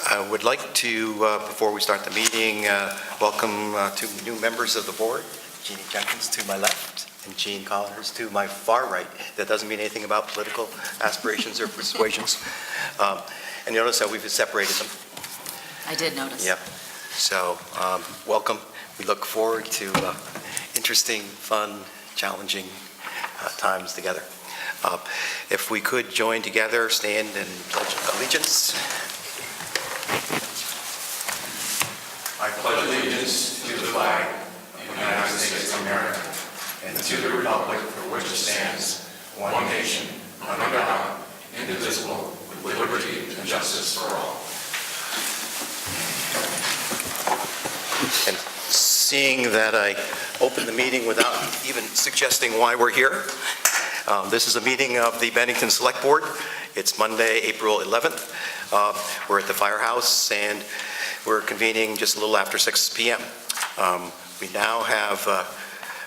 I would like to, before we start the meeting, welcome two new members of the board, Jeannie Jenkins to my left and Jean Collins to my far right. That doesn't mean anything about political aspirations or persuasions. And you notice how we've separated them. I did notice. Yep. So welcome. We look forward to interesting, fun, challenging times together. If we could join together, stand and pledge allegiance. I pledge allegiance to the flag of the United States of America and to the republic for which it stands, one nation, under God, indivisible, with liberty and justice for all. And seeing that I opened the meeting without even suggesting why we're here, this is a meeting of the Bennington Select Board. It's Monday, April 11th. We're at the firehouse and we're convening just a little after 6 p.m. We now have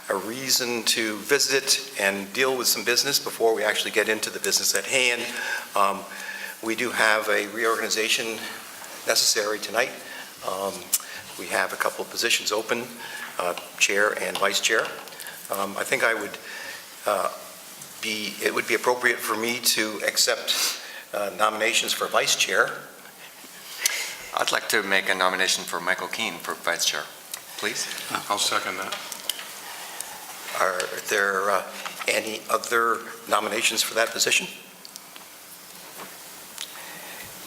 a reason to visit and deal with some business before we actually get into the business at hand. We do have a reorganization necessary tonight. We have a couple of positions open, chair and vice chair. I think it would be appropriate for me to accept nominations for vice chair. I'd like to make a nomination for Michael Keane for vice chair, please. I'll second that. Are there any other nominations for that position?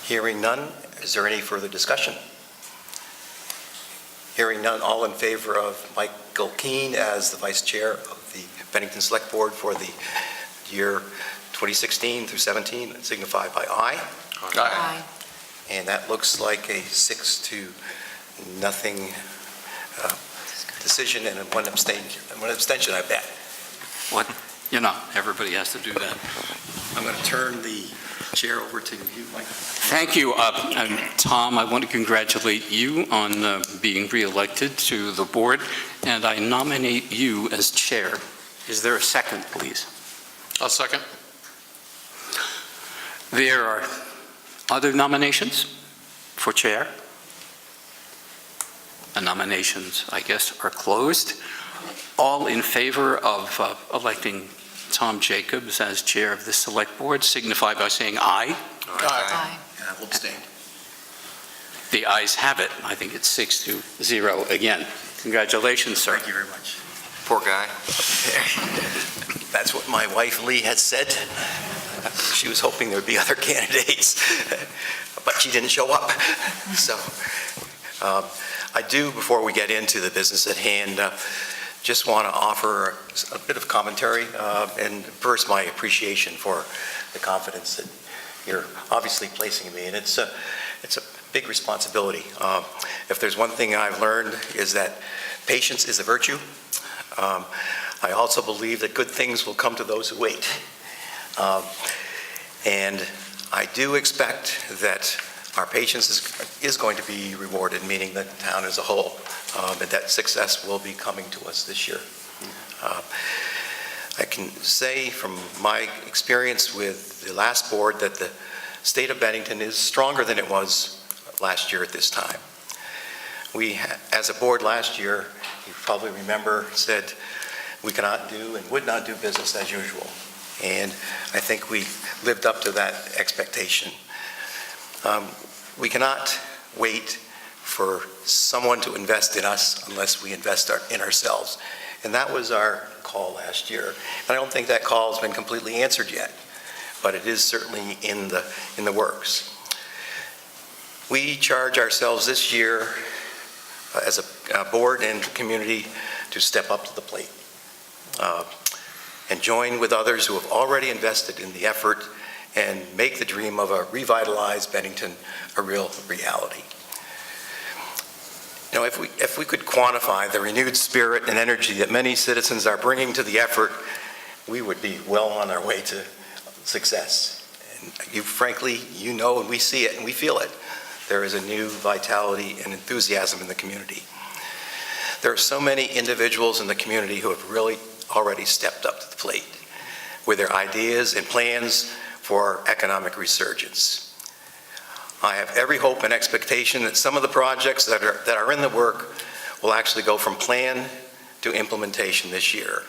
Hearing none, is there any further discussion? Hearing none, all in favor of Michael Keane as the vice chair of the Bennington Select Board for the year 2016 through 17, signify by aye. Aye. And that looks like a 6-0 decision and one abstention, I bet. What? You know, everybody has to do that. I'm going to turn the chair over to you, Mike. Thank you. Tom, I want to congratulate you on being reelected to the board, and I nominate you as chair. Is there a second, please? I'll second. There are other nominations for chair? The nominations, I guess, are closed. All in favor of electing Tom Jacobs as chair of the select board signify by saying aye. Aye. And I will abstain. The ayes have it. I think it's 6-0 again. Congratulations, sir. Thank you very much. Poor guy. That's what my wife Lee had said. She was hoping there would be other candidates, but she didn't show up. So I do, before we get into the business at hand, just want to offer a bit of commentary and first my appreciation for the confidence that you're obviously placing in me, and it's a big responsibility. If there's one thing I've learned is that patience is a virtue. I also believe that good things will come to those who wait. And I do expect that our patience is going to be rewarded, meaning the town as a whole, and that success will be coming to us this year. I can say from my experience with the last board that the state of Bennington is stronger than it was last year at this time. We, as a board last year, you probably remember, said we cannot do and would not do business as usual. And I think we lived up to that expectation. We cannot wait for someone to invest in us unless we invest in ourselves. And that was our call last year. And I don't think that call has been completely answered yet, but it is certainly in the works. We charge ourselves this year as a board and community to step up to the plate and join with others who have already invested in the effort and make the dream of a revitalized Bennington a real reality. You know, if we could quantify the renewed spirit and energy that many citizens are bringing to the effort, we would be well on our way to success. And you, frankly, you know, and we see it and we feel it. There is a new vitality and enthusiasm in the community. There are so many individuals in the community who have really already stepped up to the plate with their ideas and plans for economic resurgence. I have every hope and expectation that some of the projects that are in the work will actually go from plan to implementation this year.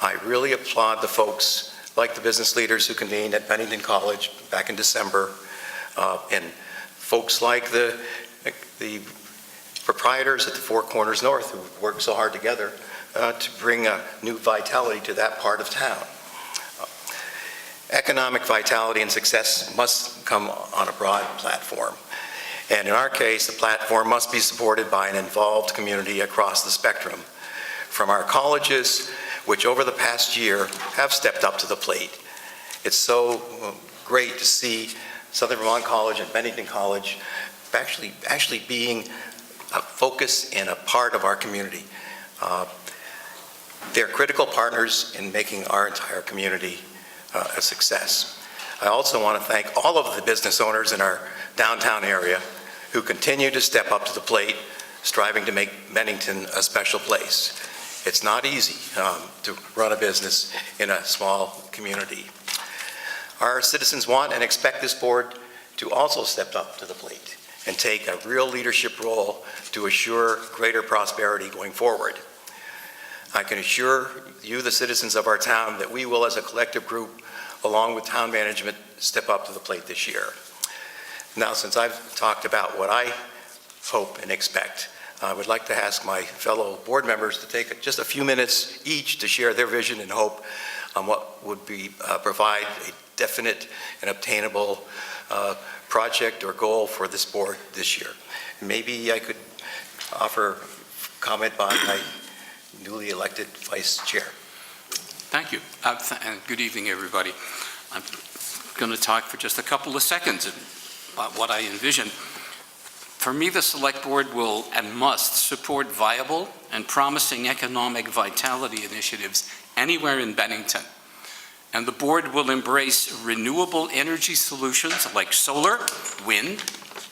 I really applaud the folks, like the business leaders who convened at Bennington College back in December, and folks like the proprietors at the Four Corners North who worked so hard together to bring a new vitality to that part of town. Economic vitality and success must come on a broad platform. And in our case, the platform must be supported by an involved community across the spectrum, from our colleges, which over the past year have stepped up to the plate. It's so great to see Southern Vermont College and Bennington College actually being a focus and a part of our community. They're critical partners in making our entire community a success. I also want to thank all of the business owners in our downtown area who continue to step up to the plate, striving to make Bennington a special place. It's not easy to run a business in a small community. Our citizens want and expect this board to also step up to the plate and take a real leadership role to assure greater prosperity going forward. I can assure you, the citizens of our town, that we will, as a collective group, along with town management, step up to the plate this year. Now, since I've talked about what I hope and expect, I would like to ask my fellow board members to take just a few minutes each to share their vision and hope on what would provide a definite and obtainable project or goal for this board this year. Maybe I could offer comment by my newly elected vice chair. Thank you, and good evening, everybody. I'm going to talk for just a couple of seconds about what I envision. For me, the Select Board will and must support viable and promising economic vitality initiatives anywhere in Bennington. And the board will embrace renewable energy solutions like solar, wind,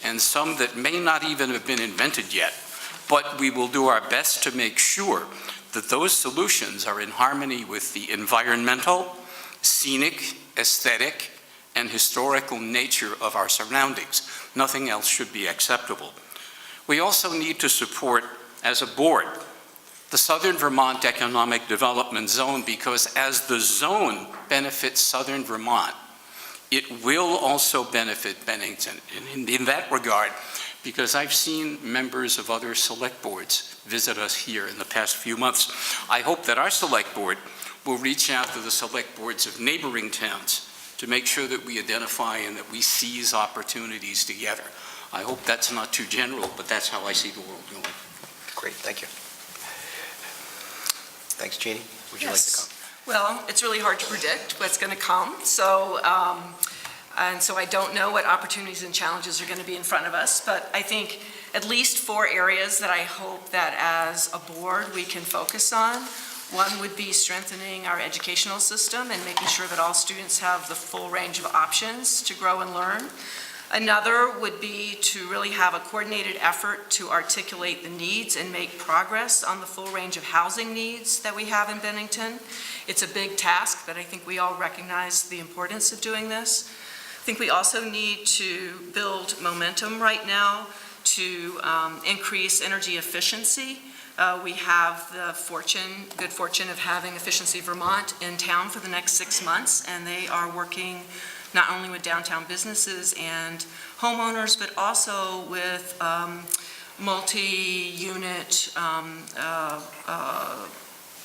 and some that may not even have been invented yet. But we will do our best to make sure that those solutions are in harmony with the environmental, scenic, aesthetic, and historical nature of our surroundings. Nothing else should be acceptable. We also need to support, as a board, the Southern Vermont Economic Development Zone, because as the zone benefits Southern Vermont, it will also benefit Bennington. And in that regard, because I've seen members of other select boards visit us here in the past few months, I hope that our select board will reach out to the select boards of neighboring towns to make sure that we identify and that we seize opportunities together. I hope that's not too general, but that's how I see the world going. Great, thank you. Thanks, Jeannie. Would you like to comment? Well, it's really hard to predict what's going to come, so I don't know what opportunities and challenges are going to be in front of us, but I think at least 4 areas that I hope that as a board we can focus on. One would be strengthening our educational system and making sure that all students have the full range of options to grow and learn. Another would be to really have a coordinated effort to articulate the needs and make progress on the full range of housing needs that we have in Bennington. It's a big task, but I think we all recognize the importance of doing this. I think we also need to build momentum right now to increase energy efficiency. We have the good fortune of having Efficiency Vermont in town for the next 6 months, and they are working not only with downtown businesses and homeowners, but also with multi-unit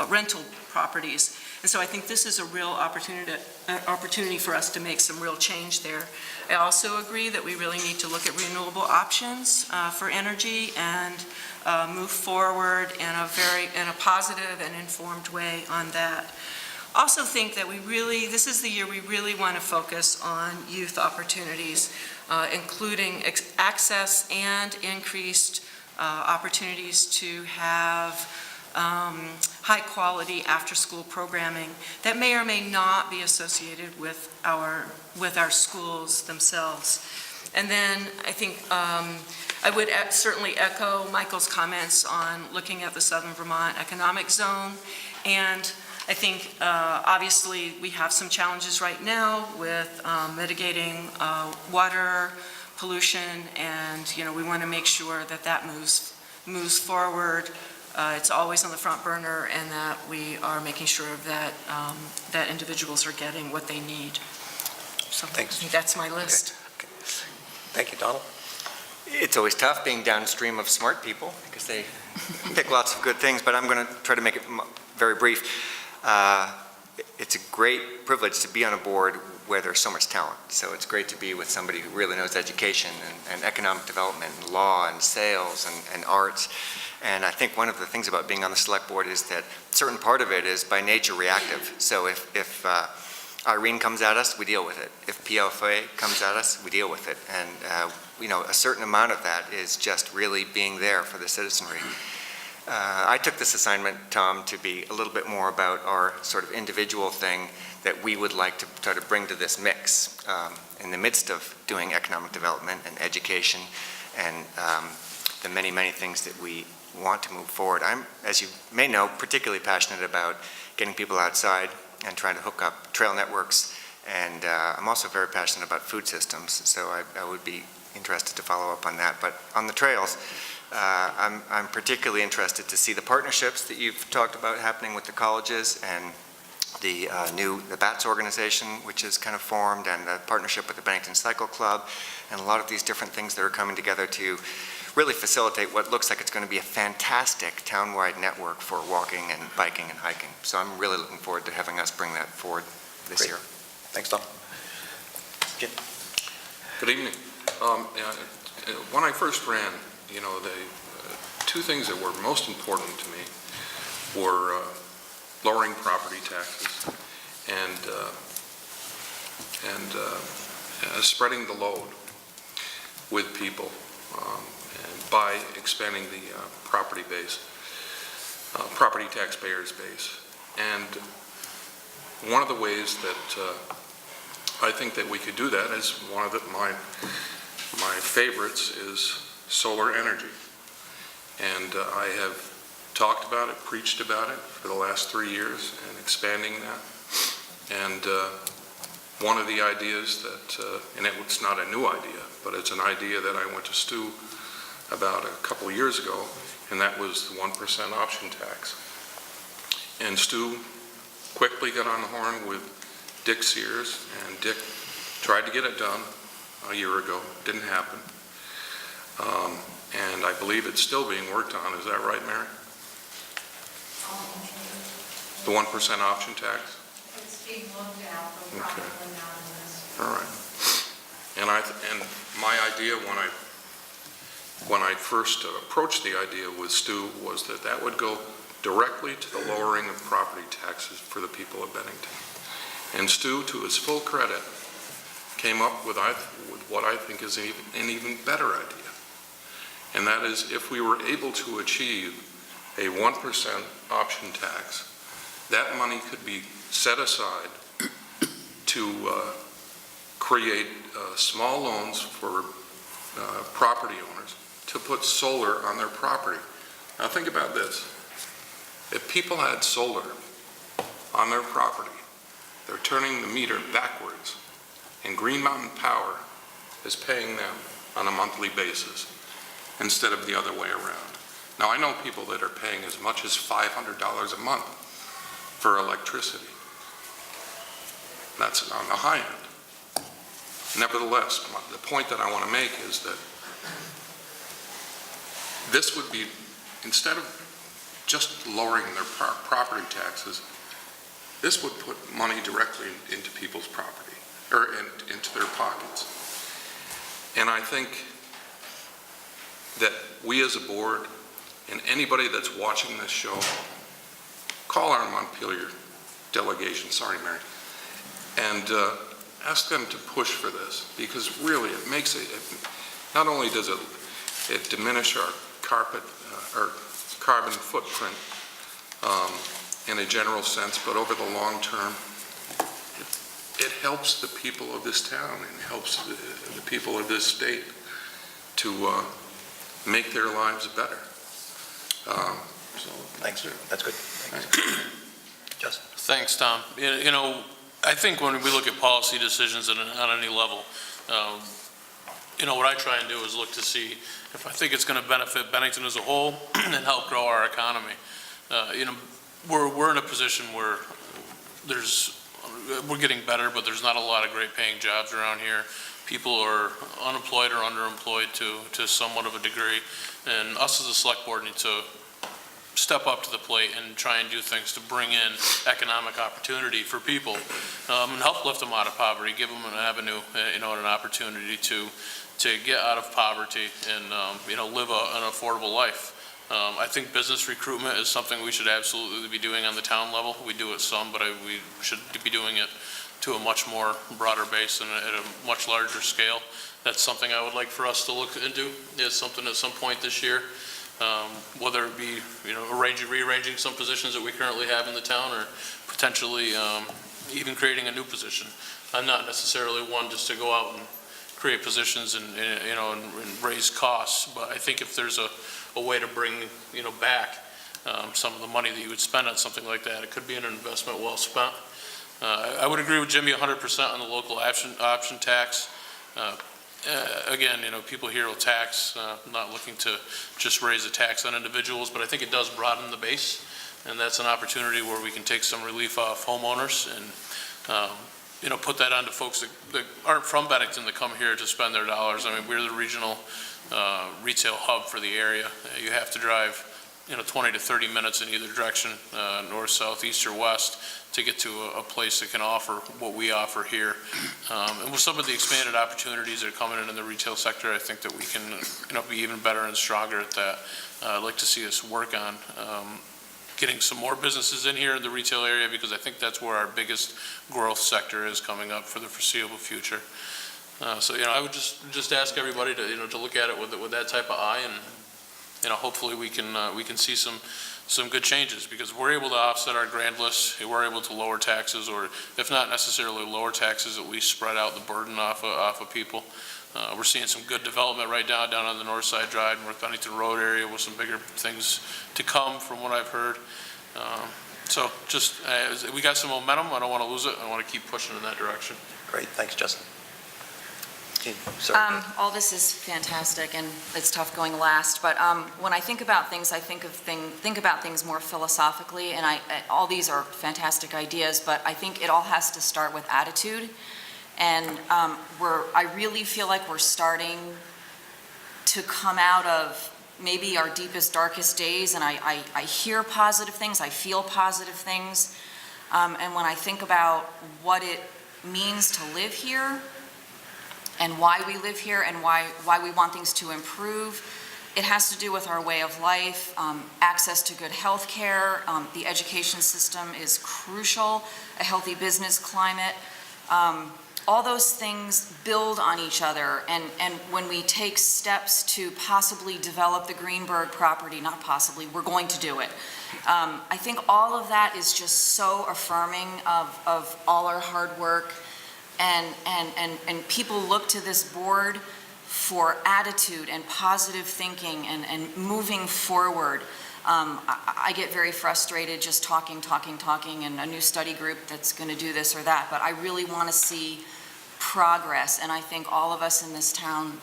rental properties. And so I think this is a real opportunity for us to make some real change there. I also agree that we really need to look at renewable options for energy and move forward in a positive and informed way on that. Also think that this is the year we really want to focus on youth opportunities, including access and increased opportunities to have high-quality after-school programming that may or may not be associated with our schools themselves. And then I think I would certainly echo Michael's comments on looking at the Southern Vermont Economic Zone. And I think obviously we have some challenges right now with mitigating water pollution, and, we want to make sure that that moves forward. It's always on the front burner, and that we are making sure that, that individuals are getting what they need. So Thanks. I think that's my list. Okay. Thank you, Donald. It's always tough being downstream of smart people because they pick lots of good things, but I'm going to try to make it very brief. It's a great privilege to be on a board where there's so much talent. So it's great to be with somebody who really knows education and economic development and law and sales and arts. And I think one of the things about being on the select board is that a certain part of it is by nature reactive. So if Irene comes at us, we deal with it. If PFA comes at us, we deal with it. And a certain amount of that is just really being there for the citizenry. I took this assignment, Tom, to be a little bit more about our sort of individual thing that we would like to try to bring to this mix in the midst of doing economic development and education and the many, many things that we want to move forward. I'm, as you may know, particularly passionate about getting people outside and trying to hook up trail networks, and I'm also very passionate about food systems, so I would be interested to follow up on that. But on the trails, I'm particularly interested to see the partnerships that you've talked about happening with the colleges and the BATS organization, which is kind of formed, and the partnership with the Bennington Cycle Club, and a lot of these different things that are coming together to really facilitate what looks like it's going to be a fantastic town-wide network for walking and biking and hiking. So I'm really looking forward to having us bring that forward this Great. year. Thanks, Tom. Jim. Good evening. When I first ran, the two things that were most important to me were lowering property taxes and spreading the load with people and by expanding the property taxpayers base. And one of the ways that I think that we could do that is one of my favorites is solar energy. And I have talked about it, preached about it for the last 3 years and expanding that. And one of the ideas that, and it's not a new idea, but it's an idea that I went to Stu about a couple of years ago, and that was the 1% option tax. And Stu quickly got on the horn with Dick Sears, and Dick tried to get it done a year ago. Didn't happen. And I believe it's still being worked on. Is that right, Mary? The 1% option tax? It's being looked at, but probably not in this. All right. And my idea when I first approached the idea with Stu was that would go directly to the lowering of property taxes for the people of Bennington. And Stu, to his full credit, came up with what I think is an even better idea. And that is, if we were able to achieve a 1% option tax, that money could be set aside to create small loans for property owners to put solar on their property. Now think about this. If people had solar on their property, they're turning the meter backwards, and Green Mountain Power is paying them on a monthly basis instead of the other way around. Now, I know people that are paying as much as $500 a month for electricity. That's on the high end. Nevertheless, the point that I want to make is that this would be, instead of just lowering their property taxes, this would put money directly into people's property, or into their pockets. And I think that we as a board, and anybody that's watching this show, call our Montpelier delegation, sorry, Mary, and ask them to push for this, because really it makes it, not only does it diminish our carbon footprint in a general sense, but over the long term, it helps the people of this town and helps the people of this state to make their lives better. So Thanks. That's good. Thanks. Justin. Thanks, Tom. I think when we look at policy decisions on any level, what I try and do is look to see if I think it's going to benefit Bennington as a whole and help grow our economy. We're in a position where we're getting better, but there's not a lot of great paying jobs around here. People are unemployed or underemployed to somewhat of a degree, and us as a select board need to step up to the plate and try and do things to bring in economic opportunity for people, and help lift them out of poverty, give them an avenue, and an opportunity to get out of poverty and, live an affordable life. I think business recruitment is something we should absolutely be doing on the town level. We do it some, but we should be doing it to a much more broader base and at a much larger scale. That's something I would like for us to look into, is something at some point this year. Whether it be, rearranging some positions that we currently have in the town, or potentially even creating a new position. I'm not necessarily one just to go out and create positions and raise costs, but I think if there's a way to bring, back some of the money that you would spend on something like that, it could be an investment well spent. I would agree with Jimmy 100% on the local option tax. Again, people here will tax, not looking to just raise a tax on individuals, but I think it does broaden the base, and that's an opportunity where we can take some relief off homeowners and, put that onto folks that aren't from Bennington that come here to spend their dollars. I mean, we're the regional retail hub for the area. You have to drive, 20 to 30 minutes in either direction, north, south, east, or west, to get to a place that can offer what we offer here. And with some of the expanded opportunities that are coming in the retail sector, I think that we can, be even better and stronger at that. I'd like to see us work on getting some more businesses in here in the retail area, because I think that's where our biggest growth sector is coming up for the foreseeable future. So, I would just ask everybody to, to look at it with that type of eye, and, hopefully we can see some good changes, because we're able to offset our grand list, we're able to lower taxes, or if not necessarily lower taxes, at least spread out the burden off of people. We're seeing some good development right now down on the North Side Drive, North Bennington Road area, with some bigger things to come from what I've heard. So just, we got some momentum. I don't want to lose it. I want to keep pushing in that direction. Great, thanks, Justin. All this is fantastic, and it's tough going last, but when I think about things, I think about things more philosophically, and all these are fantastic ideas, but I think it all has to start with attitude, and I really feel like we're starting to come out of maybe our deepest, darkest days, and I hear positive things, I feel positive things, and when I think about what it means to live here, and why we live here, and why we want things to improve. It has to do with our way of life, access to good health care, the education system is crucial, a healthy business climate. All those things build on each other, and when we take steps to possibly develop the Greenberg property, not possibly, we're going to do it. I think all of that is just so affirming of all our hard work. And people look to this board for attitude and positive thinking and moving forward. I get very frustrated just talking, and a new study group that's going to do this or that, but I really want to see progress, and I think all of us in this town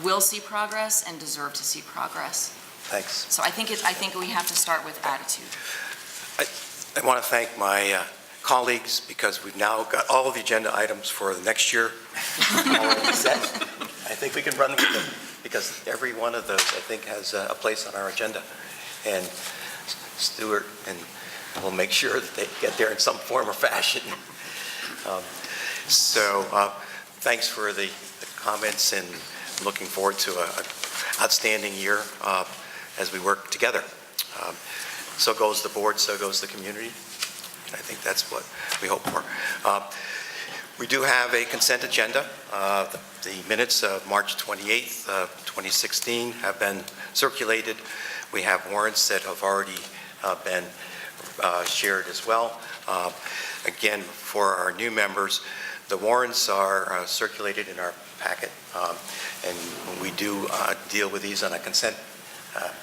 will see progress and deserve to see progress. Thanks. So I think we have to start with attitude. I want to thank my colleagues, because we've now got all of the agenda items for the next year already set. I think we can run with them, because every one of those, I think, has a place on our agenda. And Stuart and we'll make sure that they get there in some form or fashion. So thanks for the comments, and looking forward to an outstanding year as we work together. So goes the board, so goes the community. I think that's what we hope for. We do have a consent agenda. The minutes of March 28th, 2016 have been circulated. We have warrants that have already been shared as well. Again, for our new members, the warrants are circulated in our packet, and we do deal with these on a consent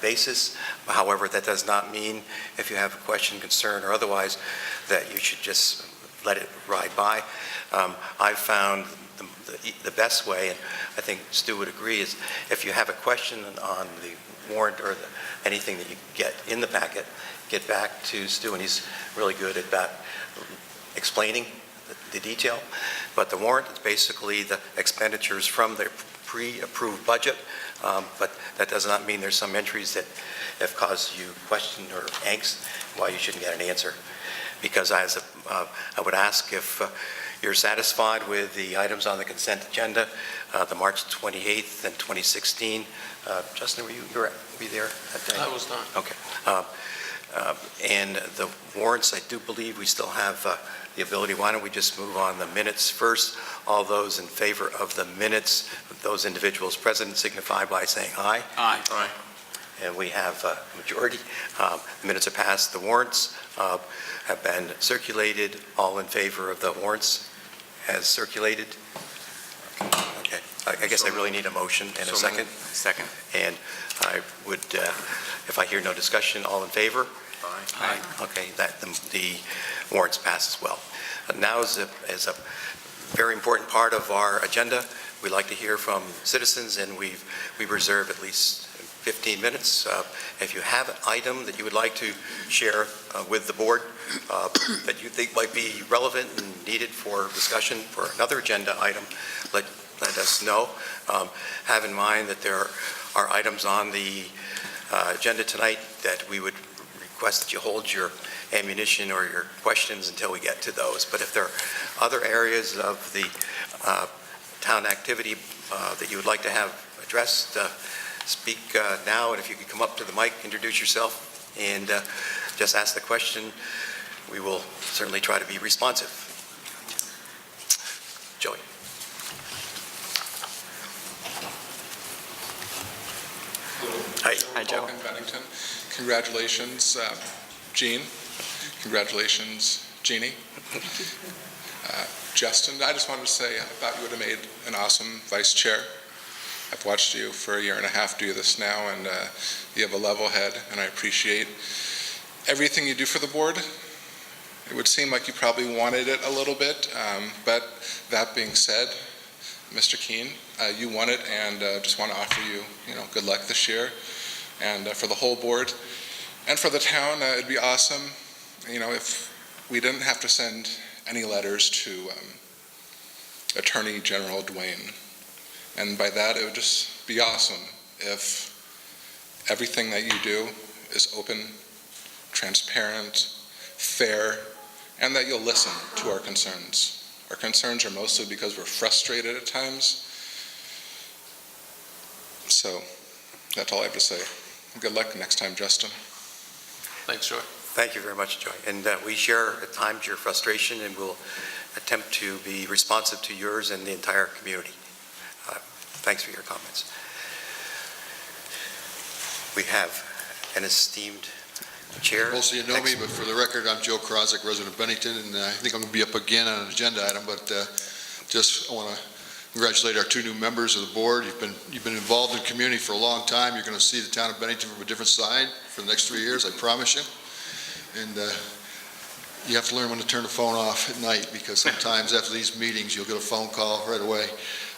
basis. However, that does not mean, if you have a question, concern, or otherwise, that you should just let it ride by. I found the best way, and I think Stu would agree, is if you have a question on the warrant or anything that you get in the packet, get back to Stu, and he's really good at that, explaining the detail. But the warrant is basically the expenditures from the pre-approved budget, but that does not mean there's some entries that have caused you question or angst why you shouldn't get an answer. Because I would ask if you're satisfied with the items on the consent agenda, the March 28th and 2016. Justin, were you there that day? I was not. Okay. And the warrants, I do believe we still have the ability. Why don't we just move on the minutes first? All those in favor of the minutes, those individuals present signify by saying aye. Aye. Aye. And we have a majority. The minutes are passed. The warrants have been circulated. All in favor of the warrants as circulated? Okay. I guess I really need a motion and a second. Second. And I would, if I hear no discussion, all in favor? Aye. Okay, the warrants pass as well. Now is a very important part of our agenda. We'd like to hear from citizens, and we reserve at least 15 minutes. If you have an item that you would like to share with the board that you think might be relevant and needed for discussion for another agenda item, let us know. Have in mind that there are items on the agenda tonight that we would request that you hold your ammunition or your questions until we get to those. But if there are other areas of the town activity that you would like to have addressed, speak now, and if you could come up to the mic, introduce yourself, and just ask the question, we will certainly try to be responsive. Joey. Hi, Joe. In Bennington. Congratulations, Jean. Congratulations, Jeannie. Justin, I just wanted to say I thought you would have made an awesome vice chair. I've watched you for a year and a half do this now, and you have a level head, and I appreciate everything you do for the board. It would seem like you probably wanted it a little bit, but that being said, Mr. Keene, you won it, and just want to offer you, good luck this year, and for the whole board, and for the town, it'd be awesome, if we didn't have to send any letters to Attorney General Dwayne. And by that, it would just be awesome if everything that you do is open, transparent, fair, and that you'll listen to our concerns. Our concerns are mostly because we're frustrated at times. So that's all I have to say. Good luck next time, Justin. Thanks, Joy. Thank you very much, Joy. And we share at times your frustration, and we'll attempt to be responsive to yours and the entire community. Thanks for your comments. We have an esteemed chair. Most of you know me, but for the record, I'm Joe Krosik, resident of Bennington, and I think I'm going to be up again on an agenda item, but I want to congratulate our two new members of the board. You've been involved in the community for a long time. You're going to see the town of Bennington from a different side for the next 3 years, I promise you. And you have to learn when to turn the phone off at night, because sometimes after these meetings, you'll get a phone call right away.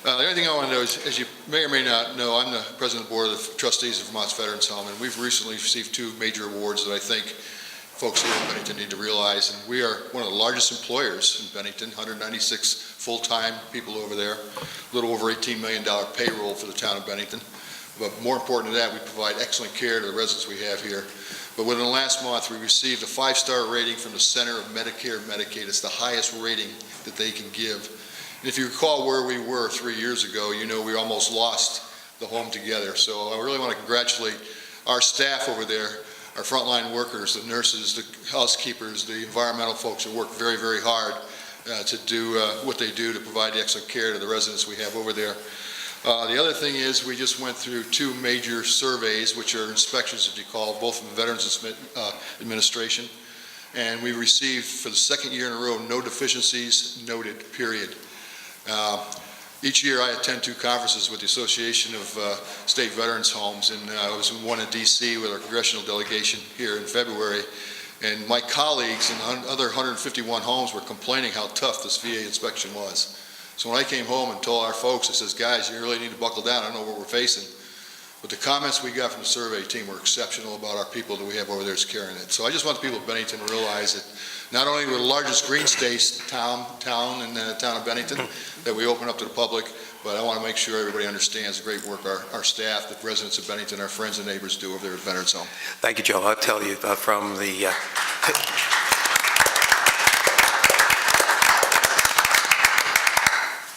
The only thing I want to know is, as you may or may not know, I'm the president of the board of trustees of Vermont's Veterans Home, and we've recently received 2 major awards that I think folks here in Bennington need to realize. And we are one of the largest employers in Bennington, 196 full-time people over there, a little over $18 million payroll for the town of Bennington. But more important than that, we provide excellent care to the residents we have here. But within the last month, we received a 5-star rating from the Center of Medicare and Medicaid. It's the highest rating that they can give. And if you recall where we were 3 years ago, we almost lost the home together. So I really want to congratulate our staff over there, our frontline workers, the nurses, the housekeepers, the environmental folks who work very, very hard to do what they do to provide the excellent care to the residents we have over there. The other thing is we just went through 2 major surveys, which are inspections, as you call, both from the Veterans Administration. And we received, for the 2nd year in a row, no deficiencies noted, period. Each year I attend 2 conferences with the Association of State Veterans Homes, and I was in one in DC with our congressional delegation here in February. And my colleagues in other 151 homes were complaining how tough this VA inspection was. So when I came home and told our folks, I says, guys, you really need to buckle down, I don't know what we're facing. But the comments we got from the survey team were exceptional about our people that we have over there that's carrying it. So I just want the people of Bennington to realize that not only we're the largest green space town in the town of Bennington that we open up to the public, but I want to make sure everybody understands the great work our staff, the residents of Bennington, our friends and neighbors do over there at Veterans Home. Thank you, Joe. I'll tell you from the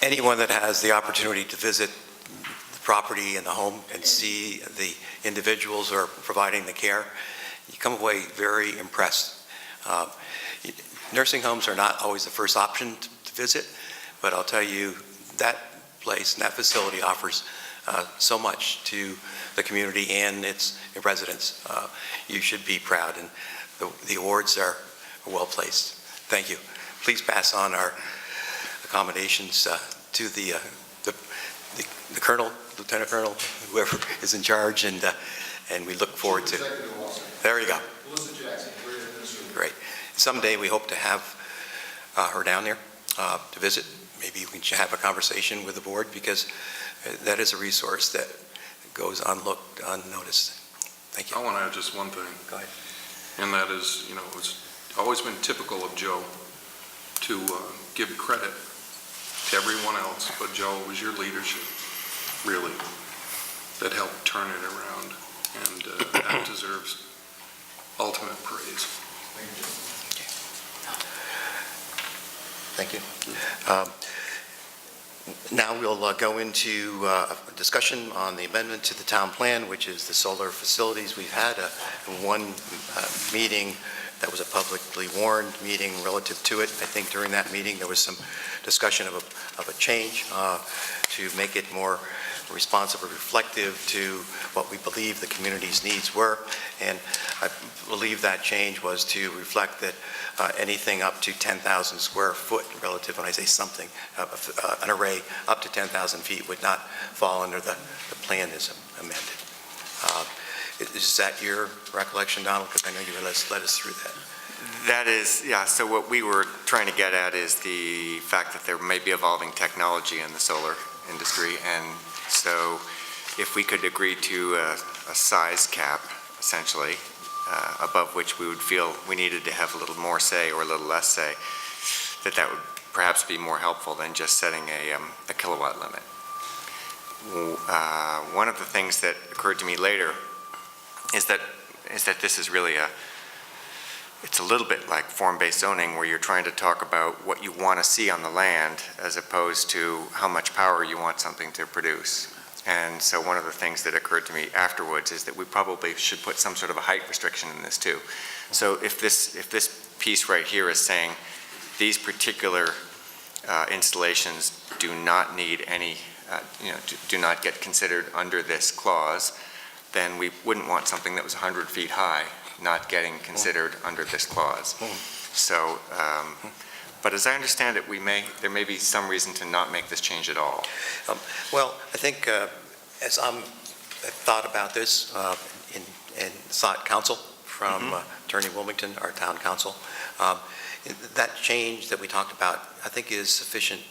anyone that has the opportunity to visit the property and the home and see the individuals who are providing the care, you come away very impressed. Nursing homes are not always the first option to visit, but I'll tell you that place and that facility offers so much to the community and its residents. You should be proud, and the awards are well placed. Thank you. Please pass on our accommodations to the colonel, lieutenant colonel, whoever is in charge, and we look forward to. There you go. Great. Someday we hope to have her down there to visit. Maybe we can have a conversation with the board, because that is a resource that goes unnoticed. Thank you. I want to add just one thing. Go ahead. And that is, it's always been typical of Joe to give credit to everyone else, but Joe, it was your leadership, really, that helped turn it around, and that deserves ultimate praise. Thank you. Now we'll go into a discussion on the amendment to the town plan, which is the solar facilities. We've had one meeting that was a publicly warned meeting relative to it. I think during that meeting there was some discussion of a change to make it more responsive or reflective to what we believe the community's needs were. And I believe that change was to reflect that anything up to 10,000 square foot relative, when I say something, an array up to 10,000 feet would not fall under the plan is amended. Is that your recollection, Donald? Because I know you led us through that. That is, yeah, so what we were trying to get at is the fact that there may be evolving technology in the solar industry, and so if we could agree to a size cap, essentially, above which we would feel we needed to have a little more say or a little less say, that would perhaps be more helpful than just setting a kilowatt limit. One of the things that occurred to me later is that this is really it's a little bit like form-based zoning, where you're trying to talk about what you want to see on the land as opposed to how much power you want something to produce. And so one of the things that occurred to me afterwards is that we probably should put some sort of a height restriction in this too. So if this piece right here is saying these particular installations do not need any, do not get considered under this clause, then we wouldn't want something that was 100 feet high not getting considered under this clause. So, but as I understand it, there may be some reason to not make this change at all. Well, I think as I've thought about this and sought counsel from Attorney Wilmington, our town counsel, that change that we talked about, I think is sufficient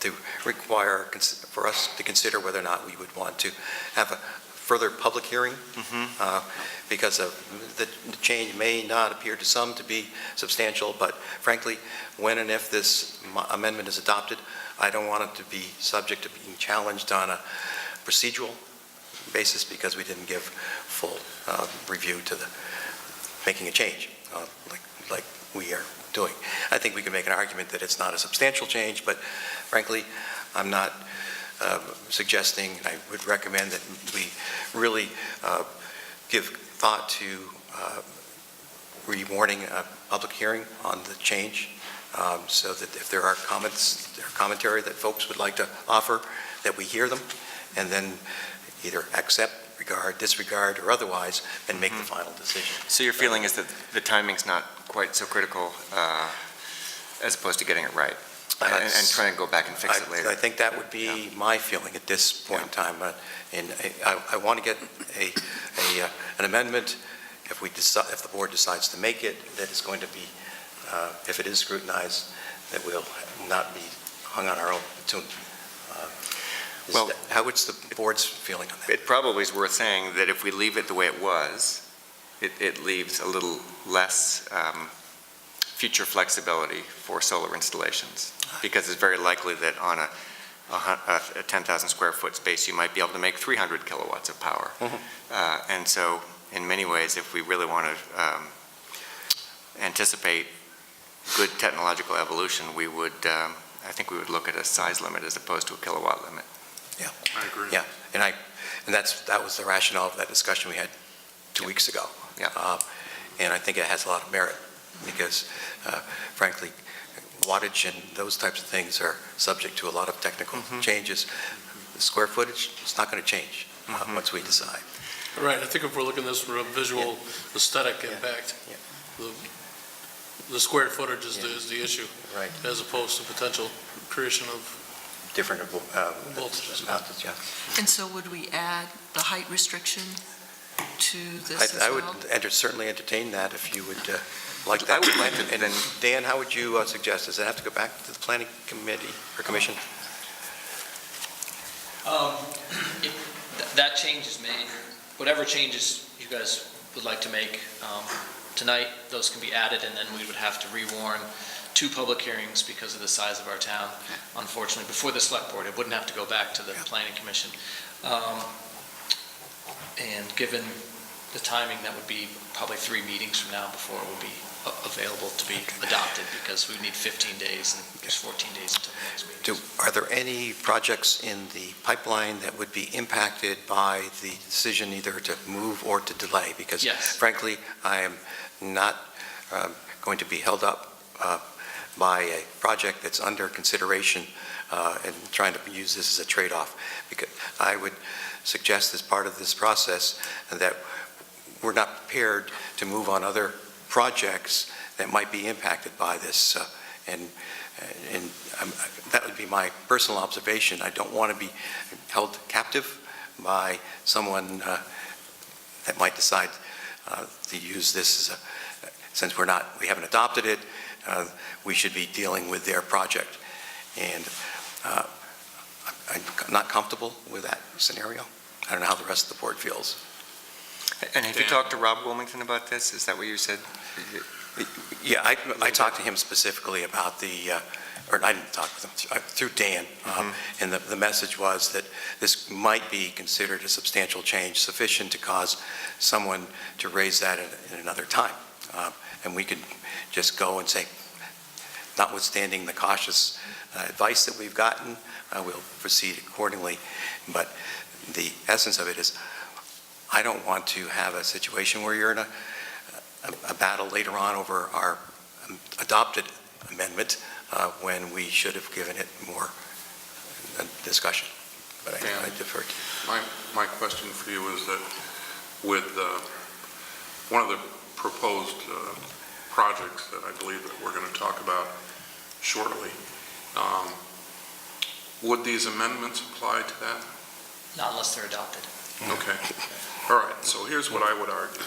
to require for us to consider whether or not we would want to have a further public hearing, because the change may not appear to some to be substantial, but frankly, when and if this amendment is adopted, I don't want it to be subject to being challenged on a procedural basis because we didn't give full review to making a change like we are doing. I think we can make an argument that it's not a substantial change, but frankly, I'm not suggesting, I would recommend that we really give thought to rewarding a public hearing on the change, so that if there are comments or commentary that folks would like to offer, that we hear them and then either accept, regard, disregard, or otherwise, and make the final decision. So your feeling is that the timing's not quite so critical as opposed to getting it right? And try and go back and fix it later. I think that would be my feeling at this point in time. And I want to get an amendment, if the board decides to make it, that is going to be, if it is scrutinized, that will not be hung on our own platoon. Well- What's the board's feeling on that? It probably is worth saying that if we leave it the way it was, it leaves a little less future flexibility for solar installations, because it's very likely that on a 10,000 square foot space, you might be able to make 300 kilowatts of power. And so, in many ways, if we really want to anticipate good technological evolution, we would, I think we would look at a size limit as opposed to a kilowatt limit. I agree. Yeah, and that was the rationale of that discussion we had 2 weeks ago. Yeah. And I think it has a lot of merit, because frankly, wattage and those types of things are subject to a lot of technical changes. The square footage, it's not going to change once we decide. Right, I think if we're looking at this from a visual aesthetic Yeah. impact, Yeah. the square footage is the issue, Right. as opposed to potential creation of Different voltages. voltage, yeah. And so would we add the height restriction to this as I would well? certainly entertain that if you would like I that. would like to, And then, Dan, how would you suggest? Does it have to go back to the planning committee or commission? That change is made, whatever changes you guys would like to make tonight, those can be added, and then we would have to rewarn 2 public hearings because of the size of our town, unfortunately, before the select board. It wouldn't have to go back to the planning commission. And given the timing, that would be probably 3 meetings from now before it will be available to be adopted, because we need 15 days, and there's 14 days until the next meeting. Are there any projects in the pipeline that would be impacted by the decision either to move or to delay? Because Yes. frankly, I am not going to be held up by a project that's under consideration and trying to use this as a trade-off. Because I would suggest as part of this process that we're not prepared to move on other projects that might be impacted by this. And that would be my personal observation. I don't want to be held captive by someone that might decide to use this as since we haven't adopted it, we should be dealing with their project. And I'm not comfortable with that scenario. I don't know how the rest of the board feels. and have you Dan. talked to Rob Wilmington about this? Is that what you said? Yeah, I talked to him specifically about or I didn't talk with him, through Dan, and the message was that this might be considered a substantial change, sufficient to cause someone to raise that in another time. And we could just go and say, notwithstanding the cautious advice that we've gotten, we'll proceed accordingly. But the essence of it is, I don't want to have a situation where you're in a battle later on over our adopted amendment when we should have given it more discussion. But I defer to you. My question for you is that with one of the proposed projects that I believe that we're going to talk about shortly, would these amendments apply to that? Not unless they're adopted. Okay. All right, so here's what I would argue.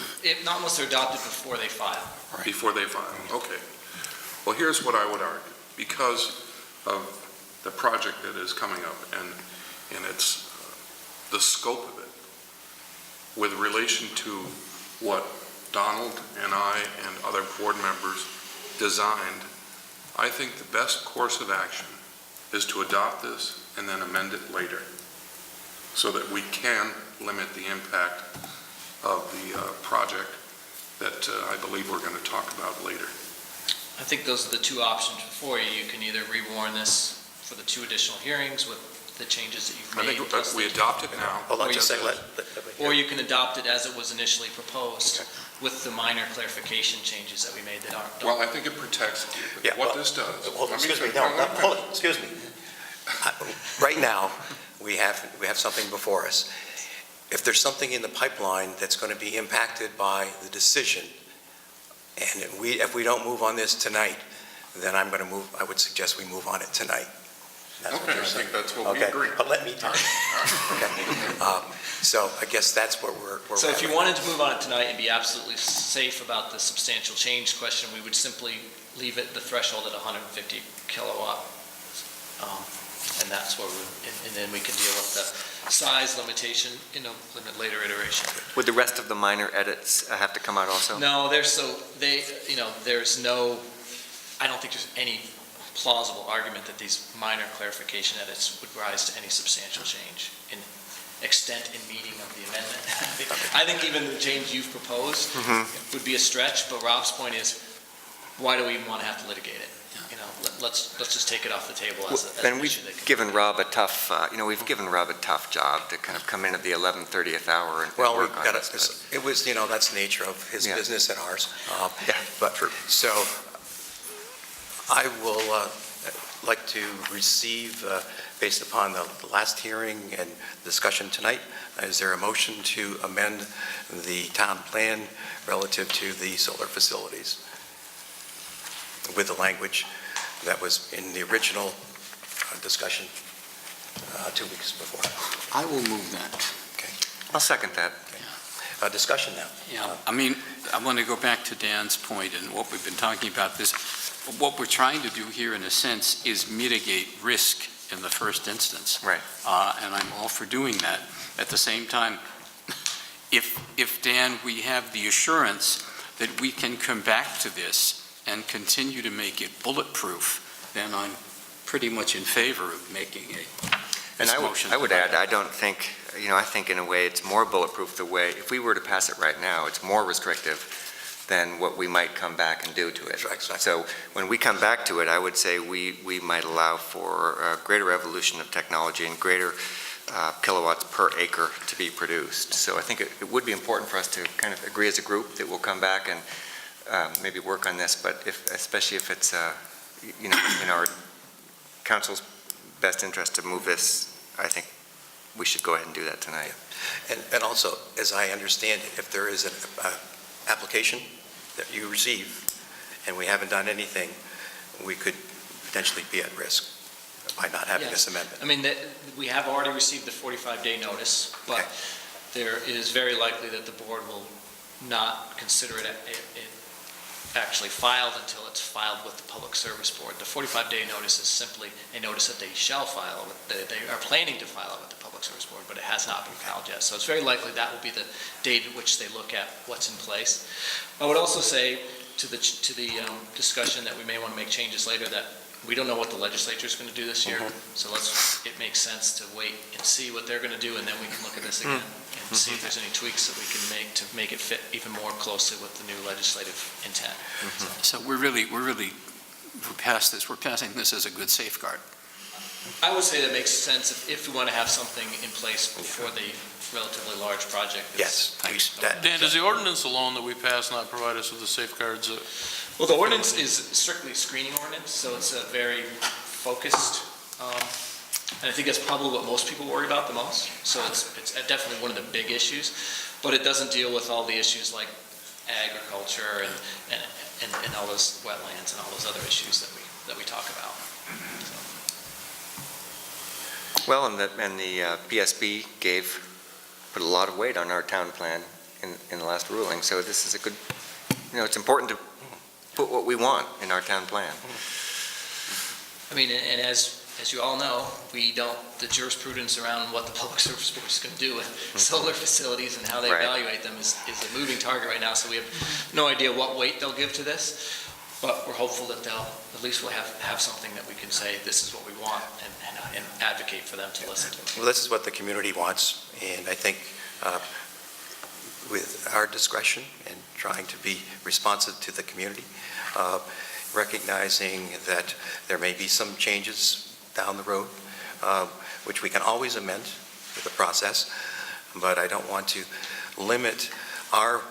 Not unless they're adopted before they file. Before they file, okay. Well, here's what I would argue. Because of the project that is coming up and it's the scope of it, with relation to what Donald and I and other board members designed, I think the best course of action is to adopt this and then amend it later, so that we can limit the impact of the project that I believe we're going to talk about later. I think those are the 2 options before you. You can either rewarn this for the 2 additional hearings with the changes that you've I made. think plus we the- adopt it now. Hold on Or just a you- second. Or you can adopt it as it was initially proposed with the minor clarification changes that we made that aren't. Well, I think it protects Yeah, what well, this does. Hold on, Let me excuse me, finish. no, hold on, excuse me. Right now, we have something before us. If there's something in the pipeline that's going to be impacted by the decision, and if we don't move on this tonight, then I would suggest we move on it tonight. That's what Okay, you're I saying. think that's what we Okay, agree. but let me talk. Okay. So I guess that's where we're So at if you right wanted to move on it tonight and be absolutely safe about the substantial change question, we would simply leave it, the threshold at 150 kilowatt And that's where and then we can deal with the size limitation in a later iteration. Would the rest of the minor edits have to come out also? No, I don't think there's any plausible argument that these minor clarification edits would rise to any substantial change in extent and meaning of the amendment. I think even the change you've proposed would be a stretch, but Rob's point is, why do we even want to have to litigate it? Let's just take it off the table as Then an we've issue that can given Rob a tough, we've given Rob a tough job to kind of come in at the 11:30th hour and Well, we've work on got this. it was, that's the nature of his Yeah. business and ours. Yeah, But, true. so, I will like to receive, based upon the last hearing and discussion tonight, is there a motion to amend the town plan relative to the solar facilities with the language that was in the original discussion 2 weeks before? I will move that. I'll second that. Discussion now. Yeah, I mean, I want to go back to Dan's point and what we've been talking about this. What we're trying to do here, in a sense, is mitigate risk in the first instance. Right. And I'm all for doing that. At the same time, if Dan, we have the assurance that we can come back to this and continue to make it bulletproof, then I'm pretty much in favor of making And this I motion. would add, I don't think, I think in a way it's more bulletproof the way, if we were to pass it right now, it's more restrictive than what we might come back and do to it. Exactly. So when we come back to it, I would say we might allow for a greater evolution of technology and greater kilowatts per acre to be produced. So I think it would be important for us to kind of agree as a group that we'll come back and maybe work on this, but especially if it's, in our council's best interest to move this, I think we should go ahead and do that tonight. And also, as I understand it, if there is an application that you receive and we haven't done anything, we could potentially be at risk by not having this amendment. I mean, we have already received the 45-day notice, but there is very likely that the board will not consider it actually filed until it's filed with the Public Service Board. The 45-day notice is simply a notice that they shall file, they are planning to file it with the Public Service Board, but it has not been filed yet. So it's very likely that will be the date at which they look at what's in place. I would also say to the discussion that we may want to make changes later, that we don't know what the legislature is going to do this year, so it makes sense to wait and see what they're going to do, and then we can look at this again and see if there's any tweaks that we can make to make it fit even more closely with the new legislative intent. So we're really past this. We're passing this as a good safeguard. I would say that makes sense if we want to have something in place before the relatively large project. Yes. Thanks. Dan, does the ordinance alone that we pass not provide us with the safeguards? Well, the ordinance is strictly a screening ordinance, so it's a very focused, and I think that's probably what most people worry about the most. So it's definitely one of the big issues, but it doesn't deal with all the issues like agriculture and all those wetlands and all those other issues that we talk about. Well, and the PSB put a lot of weight on our town plan in the last ruling, so this is a good, it's important to put what we want in our town plan. I mean, and as you all know, the jurisprudence around what the Public Service Board is going to do with solar facilities and how they evaluate them is a moving target right now, so we have no idea what weight they'll give to this, but we're hopeful that at least we'll have something that we can say, this is what we want, and advocate for them to listen to. Well, this is what the community wants, and I think with our discretion and trying to be responsive to the community, recognizing that there may be some changes down the road, which we can always amend with the process, but I don't want to limit our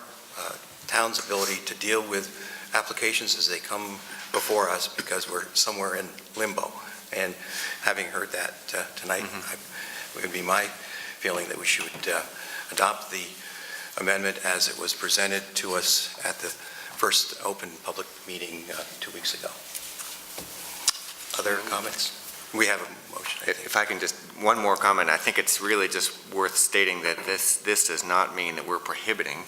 town's ability to deal with applications as they come before us because we're somewhere in limbo. And having heard that tonight, it would be my feeling that we should adopt the amendment as it was presented to us at the first open public meeting 2 weeks ago. Other comments? We have a motion. If I can just, one more comment, I think it's really just worth stating that this does not mean that we're prohibiting,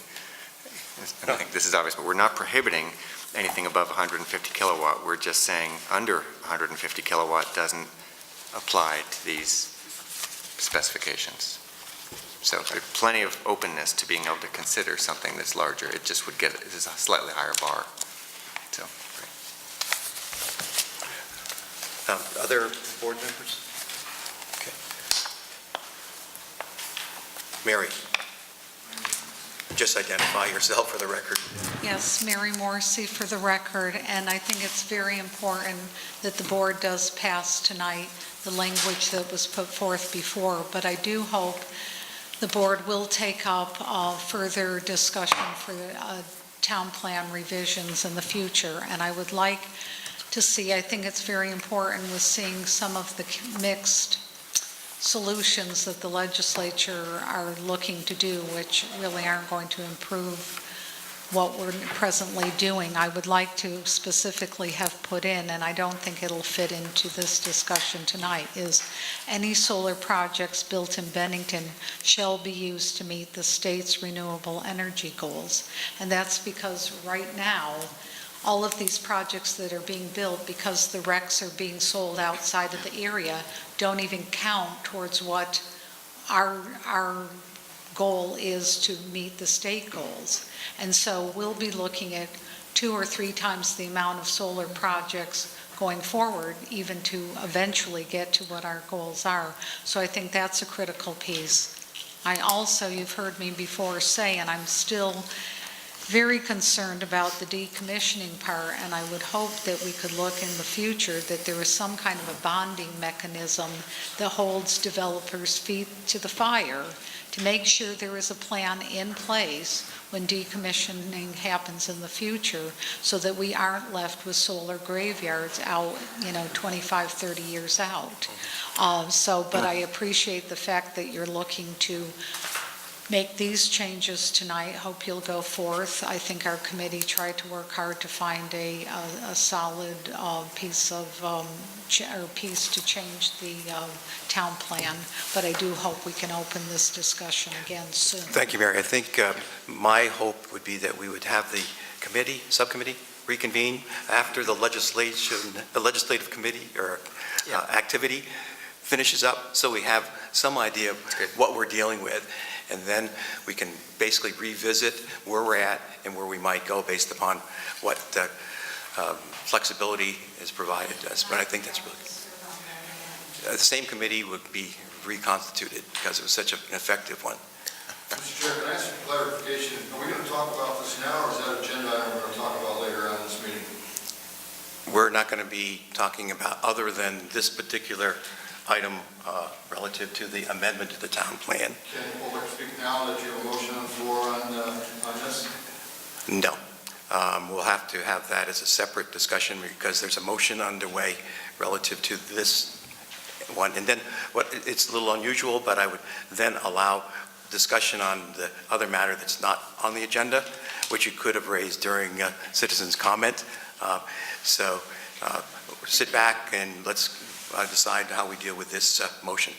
I think this is obvious, but we're not prohibiting anything above 150 kilowatt. We're just saying under 150 kilowatt doesn't apply to these specifications. So there's plenty of openness to being able to consider something that's larger. It just would get, it is a slightly higher bar. So, great. Other board members? Okay. Mary, just identify yourself for the record. Yes, Mary Morrissey for the record, and I think it's very important that the board does pass tonight the language that was put forth before, but I do hope the board will take up further discussion for town plan revisions in the future, and I would like to see, I think it's very important with seeing some of the mixed solutions that the legislature are looking to do, which really aren't going to improve what we're presently doing. I would like to specifically have put in, and I don't think it'll fit into this discussion tonight, is any solar projects built in Bennington shall be used to meet the state's renewable energy goals. And that's because right now, all of these projects that are being built, because the RECs are being sold outside of the area, don't even count towards what our goal is to meet the state goals. And so we'll be looking at 2 or 3 times the amount of solar projects going forward, even to eventually get to what our goals are. So I think that's a critical piece. I also, you've heard me before say, and I'm still very concerned about the decommissioning part, and I would hope that we could look in the future that there is some kind of a bonding mechanism that holds developers' feet to the fire to make sure there is a plan in place when decommissioning happens in the future, so that we aren't left with solar graveyards out, 25, 30 years out. But I appreciate the fact that you're looking to make these changes tonight. Hope you'll go forth. I think our committee tried to work hard to find a solid piece to change the town plan, but I do hope we can open this discussion again soon. Thank you, Mary. I think my hope would be that we would have the subcommittee reconvene after the legislative committee or activity finishes up, so we have some idea of what we're dealing with. And then we can basically revisit where we're at and where we might go based upon what flexibility is provided to us. But I think that's really good. The same committee would be reconstituted because it was such an effective one. Mr. Chair, can I ask for clarification? Are we going to talk about this now, or is that agenda item we're going to talk about later on in this meeting? We're not going to be talking about other than this particular item relative to the amendment to the town plan. Can the public speak now that you have a motion on the floor on this? No. We'll have to have that as a separate discussion because there's a motion underway relative to this one. And then it's a little unusual, but I would then allow discussion on the other matter that's not on the agenda, which you could have raised during citizens' comment. So sit back and let's decide how we deal with this motion.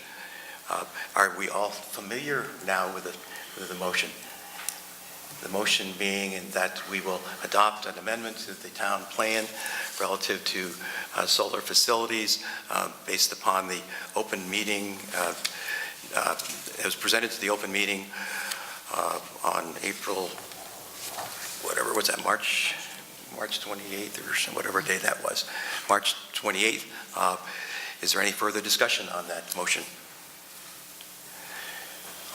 Are we all familiar now with the motion? The motion being that we will adopt an amendment to the town plan relative to solar facilities based upon the open meeting. It was presented to the open meeting on April, whatever, what's that, March 28th or whatever day that was, March 28th. Is there any further discussion on that motion?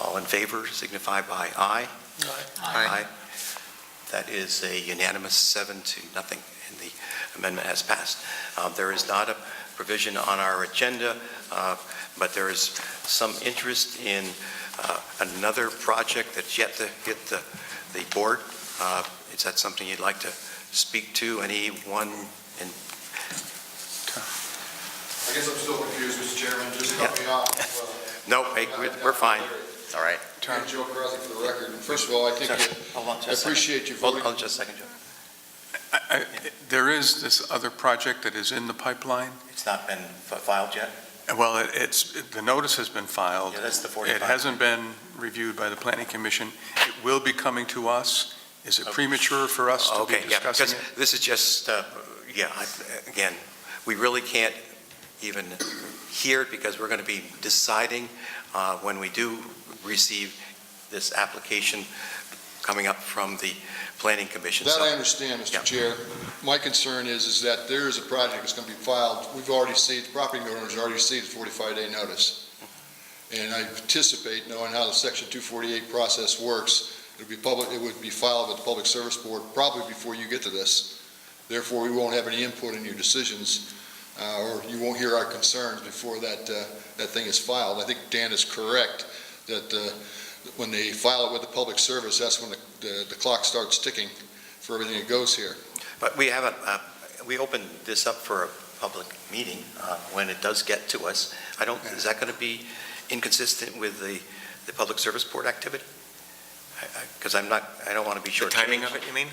All in favor signify by aye. Aye. That is a unanimous 7-0, and the amendment has passed. There is not a provision on our agenda, but there is some interest in another project that's yet to hit the board. Is that something you'd like to speak to? Anyone? I guess I'm still confused, Mr. Chairman. Just cut me off. No, we're fine. All right. I'm Joe Crosby for the record. And first of all, I think I appreciate you voting. Hold on just a second, Joe. There is this other project that is in the pipeline. It's not been filed yet? Well, the notice has been filed. Yeah, that's the 45. It hasn't been reviewed by the Planning Commission. It will be coming to us. Is it premature for us to be discussing it? This is just, again, we really can't even hear it because we're going to be deciding when we do receive this application coming up from the Planning Commission. That So- I understand, Mr. Yeah. Chair. My concern is that there is a project that's going to be filed. We've already seen, the property owners already received a 45-day notice. And I anticipate, knowing how the Section 248 process works, it would be filed with the Public Service Board probably before you get to this. Therefore, we won't have any input in your decisions, or you won't hear our concerns before that thing is filed. I think Dan is correct that when they file it with the Public Service, that's when the clock starts ticking for everything that goes here. But we haven't, we opened this up for a public meeting when it does get to us. Is that going to be inconsistent with the Public Service Board activity? Because I don't want to be The short. timing of it, you mean?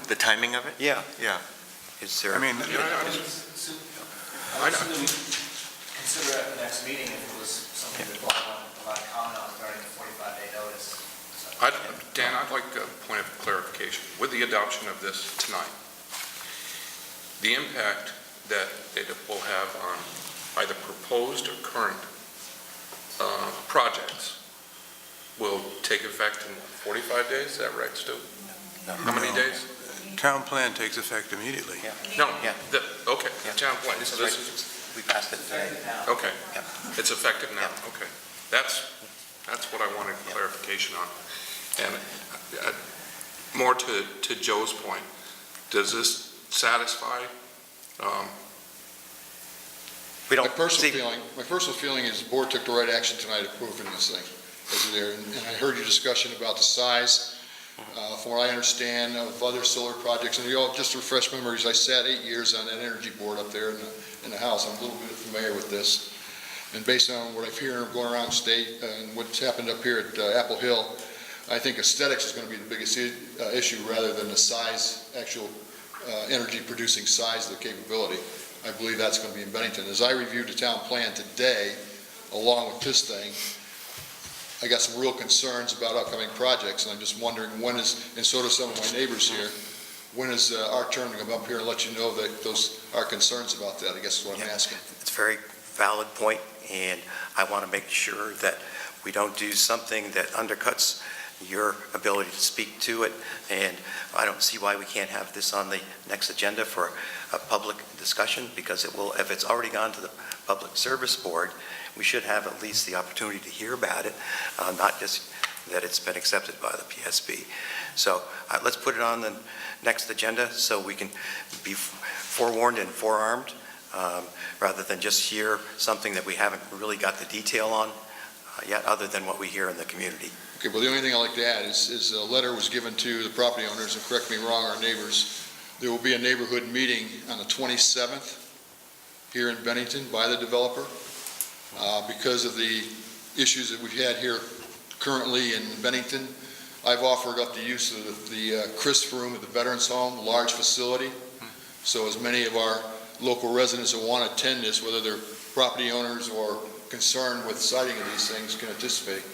The timing of it? Yeah. Yeah. Is there? I mean, I would assume consider at the next meeting if it was something that brought a lot of comment on regarding the 45-day notice. Dan, I'd like a point of clarification. With the adoption of this tonight, the impact that it will have on either proposed or current projects will take effect in 45 days? Is that right, Stu? How many days? town plan takes effect immediately. No, Yeah. okay, the town plan. This is So right. this is, We passed it today. okay. Yeah. It's effective now, okay. That's what I wanted Yeah. clarification on. And more to Joe's point, does this satisfy? We My don't personal see, feeling is the board took the right action tonight approving this thing. And I heard your discussion about the size. From what I understand of other solar projects, and just to refresh memories, I sat 8 years on that energy board up there in the House. I'm a little bit familiar with this. And based on what I've heard going around the state and what's happened up here at Apple Hill, I think aesthetics is going to be the biggest issue rather than the size, actual energy producing size of the capability. I believe that's going to be in Bennington. As I reviewed the town plan today, along with this thing, I got some real concerns about upcoming projects, and I'm just wondering when is, and so do some of my neighbors here, when is our turn to come up here and let you know that those are concerns about that, I guess is what I'm asking. it's a very valid point, and I want to make sure that we don't do something that undercuts your ability to speak to it, and I don't see why we can't have this on the next agenda for a public discussion, because it will, if it's already gone to the Public Service Board, we should have at least the opportunity to hear about it, not just that it's been accepted by the PSB. So let's put it on the next agenda so we can be forewarned and forearmed, rather than just hear something that we haven't really got the detail on yet, other than what we hear in the community. Okay, well, the only thing I'd like to add is a letter was given to the property owners, and correct me wrong, our neighbors. There will be a neighborhood meeting on the 27th here in Bennington by the developer. Because of the issues that we've had here currently in Bennington, I've offered up the use of the Chris Room at the Veterans Home, a large facility. So as many of our local residents who want to attend this, whether they're property owners or concerned with siting of these things, can participate.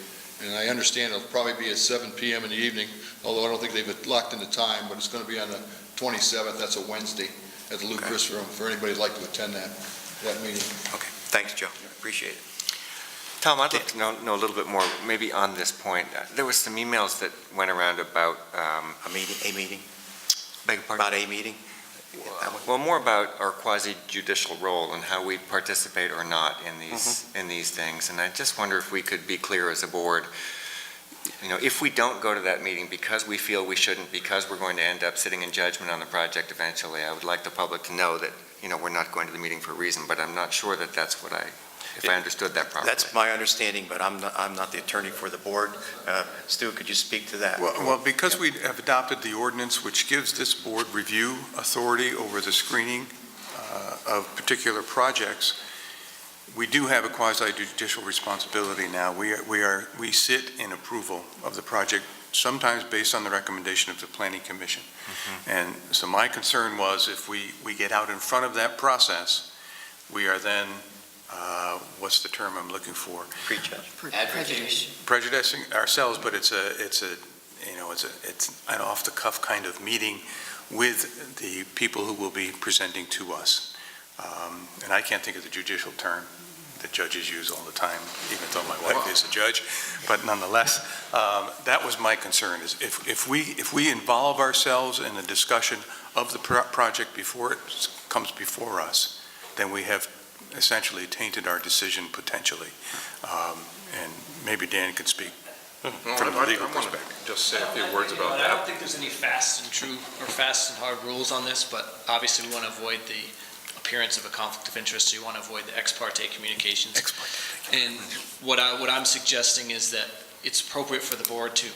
And I understand it'll probably be at 7 p.m. in the evening, although I don't think they've locked in the time, but it's going to be on the 27th, that's a Wednesday, at the Lou Chris Room, for anybody who'd like to attend that meeting. Okay, thanks, Joe. Appreciate it. Tom, I'd like to know a little bit more, maybe on this point. There was some emails that went around about, A meeting, beg your pardon? about a meeting? Well, more about our quasi-judicial role and how we participate or not in these things. And I just wonder if we could be clear as a board, if we don't go to that meeting because we feel we shouldn't, because we're going to end up sitting in judgment on the project eventually, I would like the public to know that, we're not going to the meeting for a reason, but I'm not sure that that's what if I understood that properly. That's my understanding, but I'm not the attorney for the board. Stu, could you speak to that? Well, because we have adopted the ordinance which gives this board review authority over the screening of particular projects, we do have a quasi-judicial responsibility now. We sit in approval of the project, sometimes based on the recommendation of the Planning Commission. And so my concern was if we get out in front of that process, we are then, what's the term I'm looking for? Prejudice. Prejudicing ourselves, but it's an off-the-cuff kind of meeting with the people who will be presenting to us. And I can't think of the judicial term. that judges use all the time, even though my wife is a judge. But nonetheless, that was my concern, is if we involve ourselves in a discussion of the project before it comes before us, then we have essentially tainted our decision potentially. And maybe Dan could speak from the legal perspective. Just say a few words about I don't that. think there's any fast and hard rules on this, but obviously we want to avoid the appearance of a conflict of interest, so you want to avoid the ex parte communications. And what I'm suggesting is that it's appropriate for the board to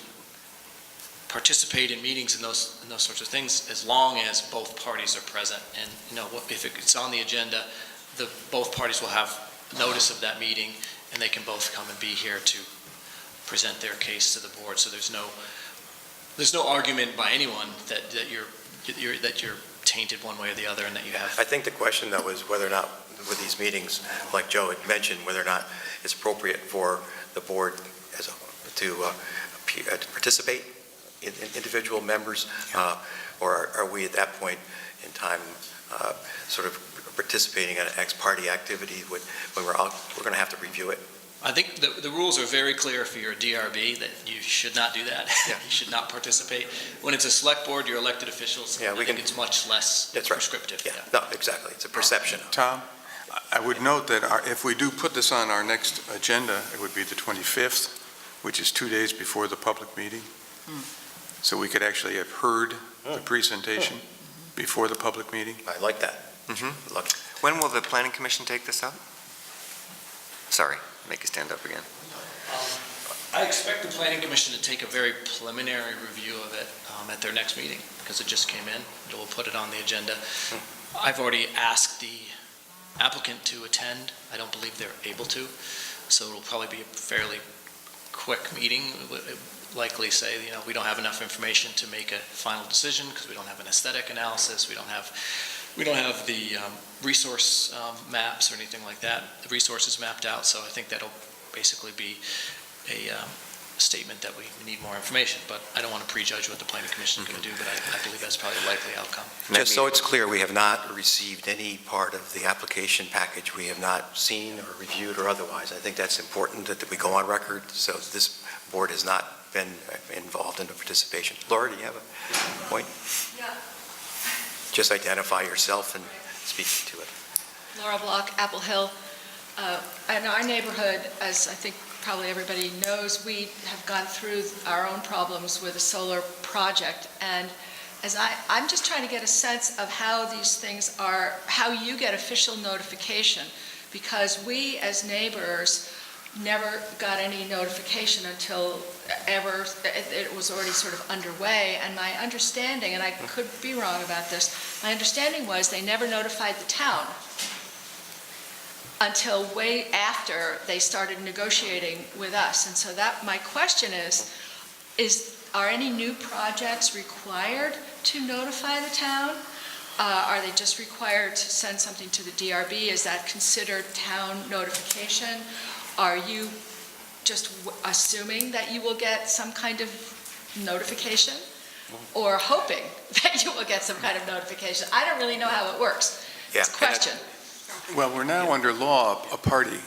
participate in meetings and those sorts of things as long as both parties are present. And, if it's on the agenda, both parties will have notice of that meeting, and they can both come and be here to present their case to the board. So there's no argument by anyone that you're tainted one way or the other, and that you have. I think the question, though, is whether or not, with these meetings, like Joe had mentioned, whether or not it's appropriate for the board to participate in individual members, or are we at that point in time sort of participating in an ex parte activity when we're going to have to review it? I think the rules are very clear for your DRB that you should not do that. Yeah. You should not participate. When it's a select board, you're elected officials. Yeah, I think it's much less That's right. prescriptive. Yeah, no, exactly. It's a perception. Tom, I would note that if we do put this on our next agenda, it would be the 25th, which is 2 days before the public meeting. So we could actually have heard the presentation before the public meeting. I like that. Look, When will the planning commission take this up? Sorry, make you stand up again. I expect the planning commission to take a very preliminary review of it at their next meeting, because it just came in. We'll put it on the agenda. I've already asked the applicant to attend. I don't believe they're able to, so it'll probably be a fairly quick meeting. Likely say, we don't have enough information to make a final decision because we don't have an aesthetic analysis. We don't have the resource maps or anything like that. The resources mapped out, so I think that'll basically be a statement that we need more information. But I don't want to prejudge what the planning commission is going to do, but I believe that's probably a likely outcome. just so it's clear, we have not received any part of the application package. We have not seen or reviewed or otherwise. I think that's important that we go on record, so this board has not been involved in the participation. Laura, do you have a point? Yeah. Just identify yourself and speak to it. Laura Block, Apple Hill. In our neighborhood, as I think probably everybody knows, we have gone through our own problems with a solar project. And I'm just trying to get a sense of how these things are, how you get official notification, because we as neighbors never got any notification until it was already sort of underway. And my understanding, and I could be wrong about this, my understanding was they never notified the town until way after they started negotiating with us. And so my question is are any new projects required to notify the town? Are they just required to send something to the DRB? Is that considered town notification? Are you just assuming that you will get some kind of notification, or hoping that you will get some kind of notification? I don't really know how it works. It's a question. Well, we're now under law a party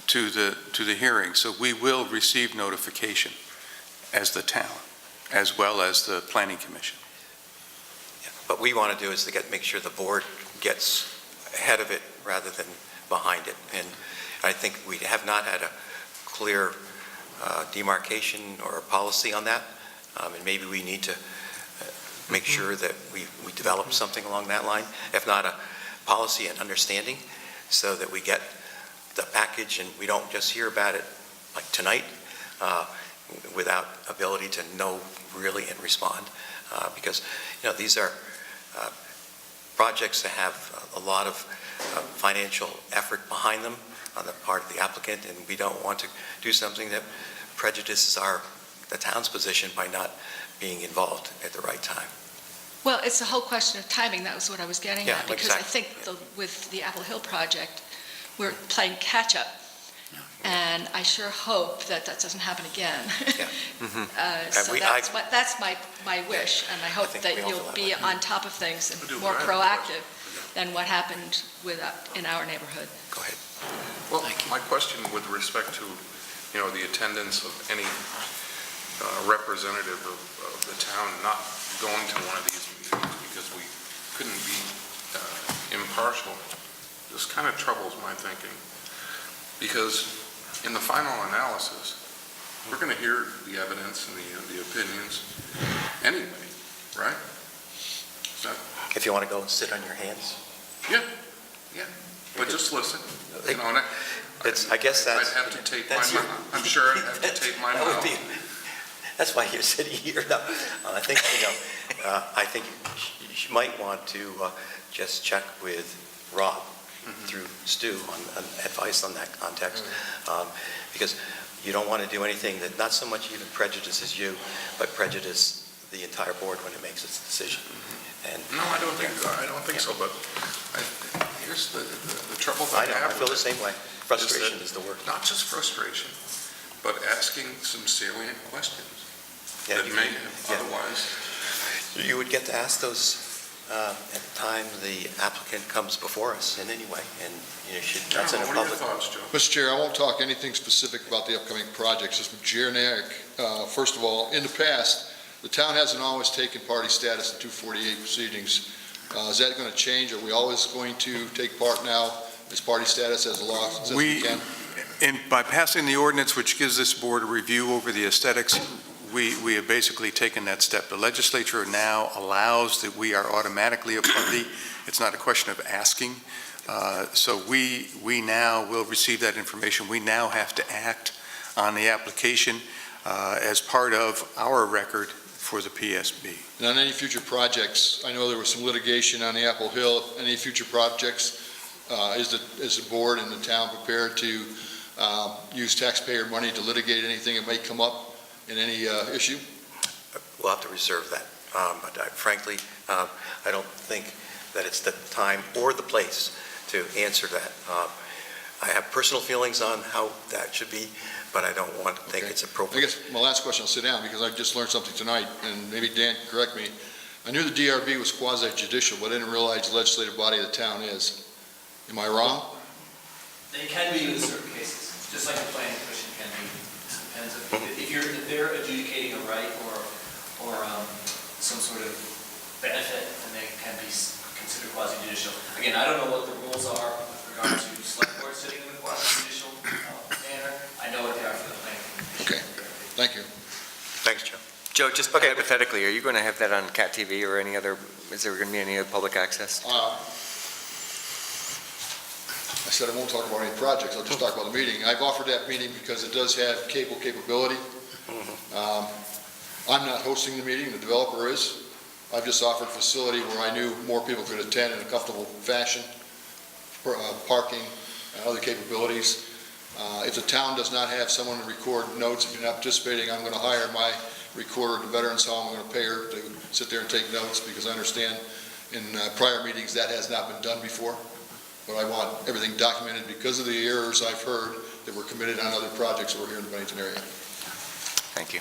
to the hearing, so we will receive notification as the town, as well as the planning commission. Yeah, what we want to do is to make sure the board gets ahead of it rather than behind it. And I think we have not had a clear demarcation or policy on that, and maybe we need to make sure that we develop something along that line, if not a policy and understanding, so that we get the package and we don't just hear about it like tonight without ability to know really and respond, because these are projects that have a lot of financial effort behind them on the part of the applicant, and we don't want to do something that prejudices the town's position by not being involved at the right time. Well, it's a whole question of timing. That was what I was getting Yeah, at, because exactly. I think with the Apple Hill project, we're playing catch-up. And I sure hope that doesn't happen again. Yeah. So that's my wish, and I hope think that we all you'll feel that be on top of things and more proactive than what happened in our neighborhood. Go ahead. Well, My question with respect to, the attendance of any representative of the town not going to one of these meetings because we couldn't be impartial, this kind of troubles my thinking. Because in the final analysis, we're going to hear the evidence and the opinions anyway, right? If you want to go and sit on your hands. Yeah, but just listen. And I guess that's... I'd have to tape my mouth. I'm sure I'd have to tape my mouth. That's why you're sitting here. No, I think, I think you might want to just check with Rob through Stu on advice on that context. Because you don't want to do anything that not so much even prejudices you, but prejudice the entire board when it makes its decision. And no, I don't think so, but here's the trouble that I have. I feel the same way. Frustration is the word. Not just frustration, but asking some salient questions Yeah, that may have otherwise. You would get to ask those at the time the applicant comes before us in any way, and you should, that's in a What are your public. thoughts, Joe? Mr. Chair, I won't talk anything specific about the upcoming projects, just generic. First of all, in the past, the town hasn't always taken party status in 248 proceedings. Is that going to change? Are we always going to take part now as party status as the law says we can? By passing the ordinance which gives this board a review over the aesthetics, we have basically taken that step. The legislature now allows that we are automatically a party. It's not a question of asking. So we now will receive that information. We now have to act on the application as part of our record for the PSB. And on any future projects, I know there was some litigation on the Apple Hill. Any future projects, is the board and the town prepared to use taxpayer money to litigate anything that may come up in any issue? We'll have to reserve that. But frankly, I don't think that it's the time or the place to answer that. I have personal feelings on how that should be, but I don't think it's I appropriate. guess my last question, I'll sit down because I just learned something tonight, and maybe Dan can correct me. I knew the DRB was quasi-judicial, but I didn't realize the legislative body of the town is. Am I wrong? They can be in certain cases, just like the planning commission can be. Depends if they're adjudicating a right or some sort of benefit, then they can be considered quasi-judicial. Again, I don't know what the rules are with regard to select board sitting in a quasi-judicial manner. I know what they are for the planning commission. Okay, thank you. Thanks, Joe. Joe, just hypothetically, are you going to have that on Cat TV or any other, is there going to be any other public access? I said I won't talk about any projects, I'll just talk about the meeting. I've offered that meeting because it does have cable capability. I'm not hosting the meeting, the developer is. I've just offered a facility where I knew more people could attend in a comfortable fashion, parking, and other capabilities. If the town does not have someone to record notes, if you're not participating, I'm going to hire my recorder at the Veterans Hall. I'm going to pay her to sit there and take notes because I understand in prior meetings that has not been done before. But I want everything documented because of the errors I've heard that were committed on other projects over here in the Bennington area. Thank you.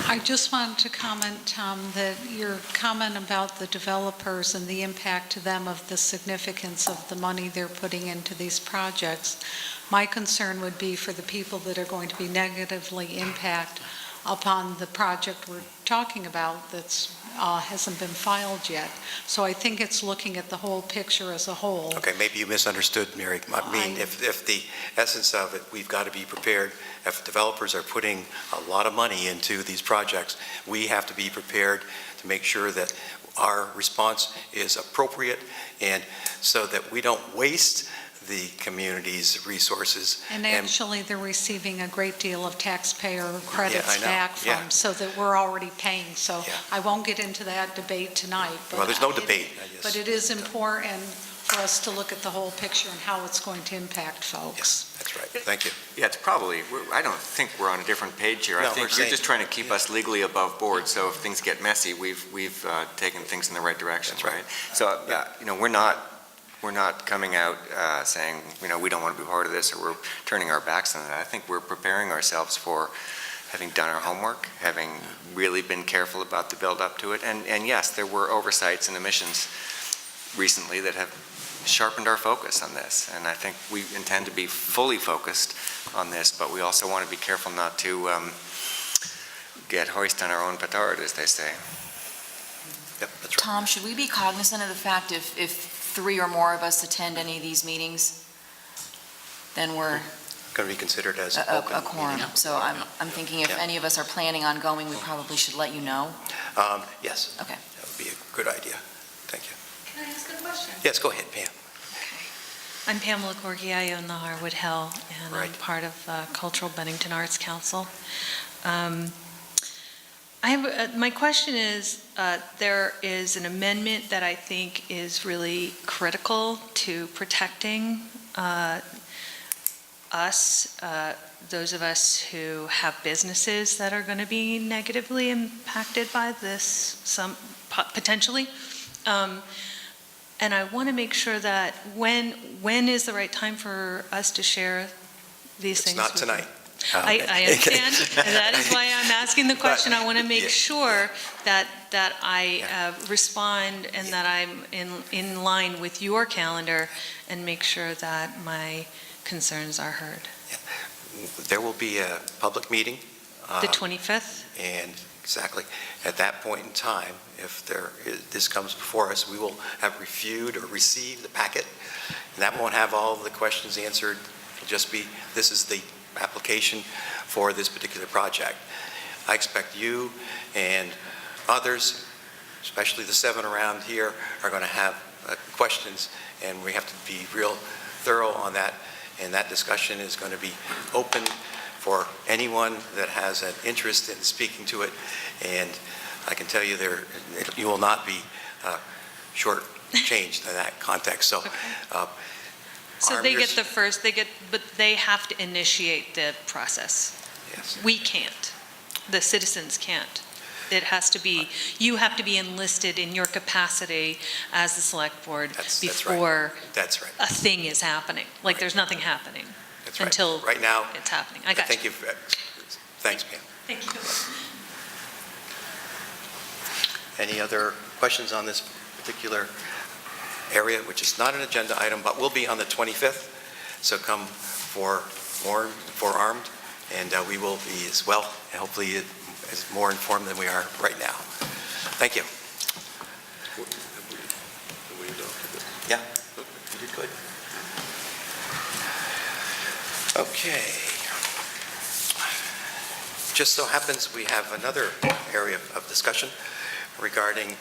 I just wanted to comment, Tom, that your comment about the developers and the impact to them of the significance of the money they're putting into these projects, my concern would be for the people that are going to be negatively impacted upon the project we're talking about that's hasn't been filed yet. So I think it's looking at the whole picture as a whole. Okay, maybe you misunderstood, Mary. I mean, if the essence of it, we've got to be prepared. If developers are putting a lot of money into these projects, we have to be prepared to make sure that our response is appropriate and so that we don't waste the community's resources. And actually, they're receiving a great deal of taxpayer credits I know. back from, so that we're already paying. So Yeah. I won't get into that debate tonight. But Well, there's no debate. But it is important for us to look at the whole picture and how it's going to impact folks. Yes, that's right. Thank you. Yeah, it's probably, I don't think we're on a different page here. I No, think we're you're saying- just trying to keep us legally above board, so if things get messy, we've taken things in the right direction, That's right. right? So, we're not coming out saying, we don't want to be part of this, or we're turning our backs on it. I think we're preparing ourselves for having done our homework, having really been careful about the build-up to it, and yes, there were oversights and omissions recently that have sharpened our focus on this, and I think we intend to be fully focused on this, but we also want to be careful not to get hoist on our own petard, as they say. Yep, that's right. Tom, should we be cognizant of the fact if 3 or more of us attend any of these meetings, then we're Going to be considered as a open quorum? meeting. So I'm thinking if Yeah. any of us are planning on going, we probably should let you know. Yes. Okay. That would be a good idea. Thank you. Can I ask a question? Yes, go ahead, Pam. I'm Pamela Gorgie. I own the Harwood Hill, and I'm Right. part of Cultural Bennington Arts Council. My question is, there is an amendment that I think is really critical to protecting us, those of us who have businesses that are going to be negatively impacted by this, potentially. And I want to make sure that when is the right time for us to share these It's things? not with tonight. you? I understand, and that is why I'm asking the question. I want to make sure that I respond and that I'm in line with your calendar and make sure that my concerns are heard. There will be a public meeting. The 25th? And exactly, at that point in time, if this comes before us, we will have reviewed or received the packet, and that won't have all of the questions answered. It'll just be, this is the application for this particular project. I expect you and others, especially the 7 around here, are going to have questions, and we have to be real thorough on that, and that discussion is going to be open for anyone that has an interest in speaking to it, and I can tell you you will not be short-changed in that context. So, So they get the first, but they have to initiate the process. Yes. We can't. The citizens can't. It has to be, you have to be enlisted in your capacity as the select board before That's right. a thing is happening. Like, there's nothing happening That's right. until Right now, it's happening. I got you. Thanks, Pam. Thank you. Any other questions on this particular area, which is not an agenda item, but will be on the 25th? So come forearmed, and we will be as well, and hopefully as more informed than we are right now. Thank you. Yeah, you did good. Okay. Just so happens we have another area of discussion regarding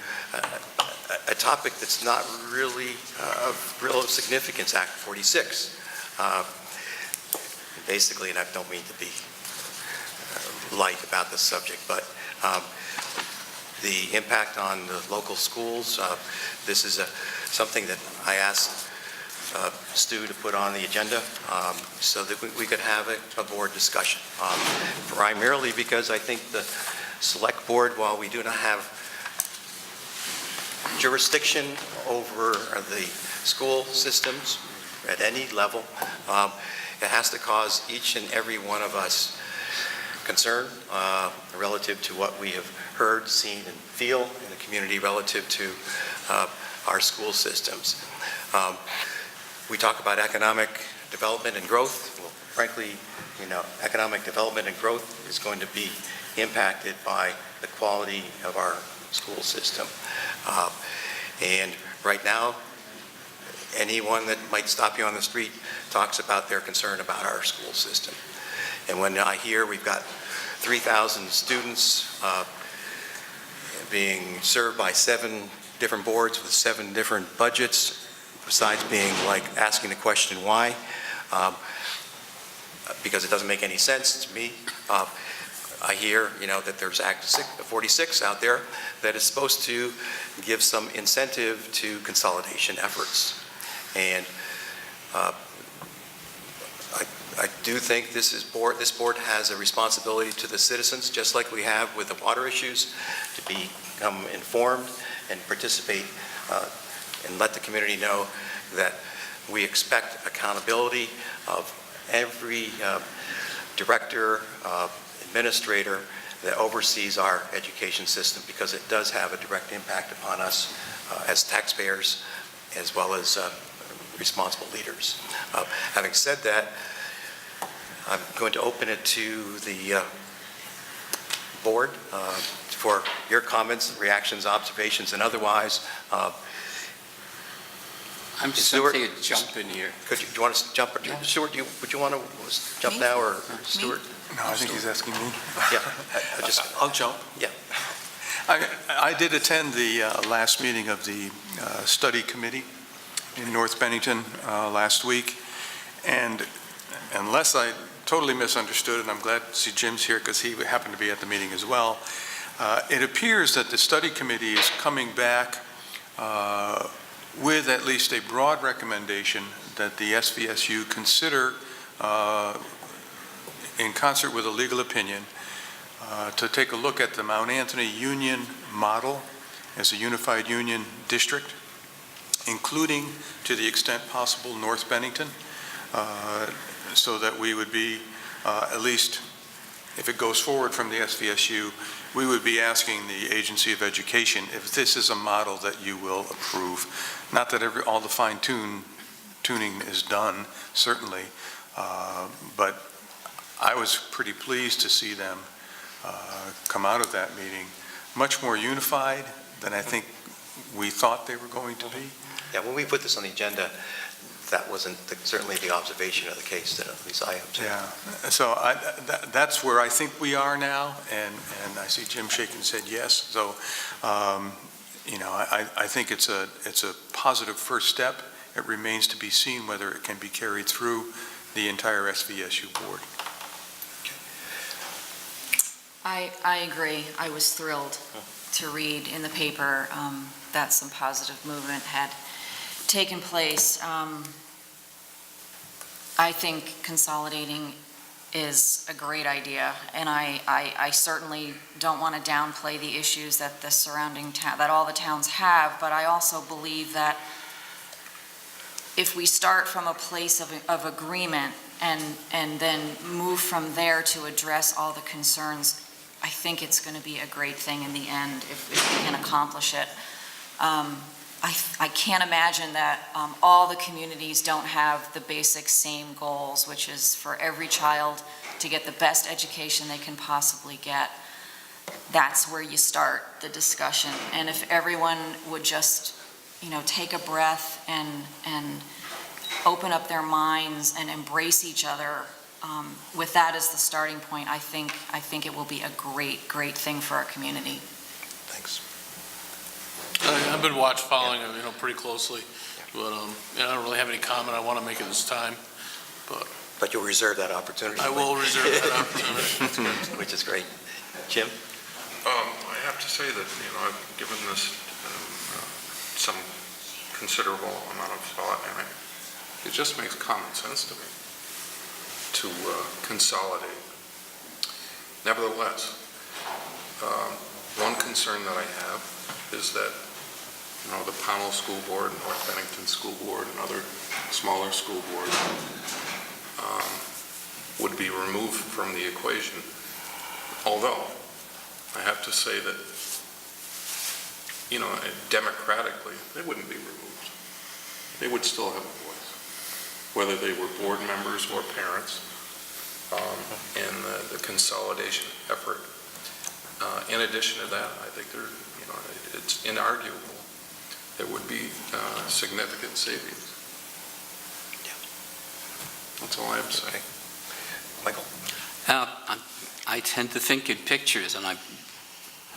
a topic that's not really of real significance, Act 46. Basically, and I don't mean to be light about this subject, but the impact on the local schools, this is something that I asked Stu to put on the agenda so that we could have a board discussion. Primarily because I think the select board, while we do not have jurisdiction over the school systems at any level, it has to cause each and every one of us concern relative to what we have heard, seen, and feel in the community relative to our school systems. We talk about economic development and growth. Well, frankly, economic development and growth is going to be impacted by the quality of our school system. And right now, anyone that might stop you on the street talks about their concern about our school system. And when I hear we've got 3,000 students being served by 7 different boards with 7 different budgets, besides being like asking the question why, because it doesn't make any sense to me. I hear, that there's Act 46 out there that is supposed to give some incentive to consolidation efforts. And I do think this board has a responsibility to the citizens, just like we have with the water issues, to become informed and participate and let the community know that we expect accountability of every director, administrator that oversees our education system, because it does have a direct impact upon us as taxpayers, as well as responsible leaders. Having said that, I'm going to open it to the board for your comments, reactions, observations, and otherwise. I'm just Stuart? going to take a jump in here. Do you want to jump? Yeah. Stuart, would you want to jump now, or Stuart? No, I think he's asking me. Yeah. I'll jump. Yeah. I did attend the last meeting of the study committee in North Bennington last week, and unless I totally misunderstood, and I'm glad to see Jim's here because he happened to be at the meeting as well, it appears that the study committee is coming back with at least a broad recommendation that the SVSU consider, in concert with a legal opinion, to take a look at the Mount Anthony Union model as a unified union district, including, to the extent possible, North Bennington, so that we would be, at least if it goes forward from the SVSU, we would be asking the Agency of Education if this is a model that you will approve. Not that all the fine-tuning is done, certainly, but I was pretty pleased to see them come out of that meeting much more unified than I think we thought they were going to be. Yeah, when we put this on the agenda, that wasn't certainly the observation of the case that at least I observed. Yeah, so that's where I think we are now, and I see Jim shaking his head yes. So, I think it's a positive first step. It remains to be seen whether it can be carried through the entire SVSU board. I agree. I was thrilled to read in the paper that some positive movement had taken place. I think consolidating is a great idea, and I certainly don't want to downplay the issues that the surrounding town, that all the towns have, but I also believe that if we start from a place of agreement and then move from there to address all the concerns, I think it's going to be a great thing in the end if we can accomplish it. I can't imagine that all the communities don't have the basic same goals, which is for every child to get the best education they can possibly get. That's where you start the discussion. And if everyone would just, take a breath and open up their minds and embrace each other, with that as the starting point, I think it will be a great thing for our community. Thanks. I've been following it, pretty closely, but I don't really have any comment I want to make at this time. But you'll reserve that opportunity. I will reserve that opportunity. Which is great. Jim? I have to say that, I've given this some considerable amount of thought, and it just makes common sense to me to consolidate. Nevertheless, one concern that I have is that, the Pownell School Board, North Bennington School Board, and other smaller school boards would be removed from the equation. Although, I have to say that, democratically, they wouldn't be removed. They would still have a voice, whether they were board members or parents, in the consolidation effort. In addition to that, I think it's inarguable there would be significant savings. Yeah. That's all I have to say. Okay. Michael? I tend to think in pictures, and I've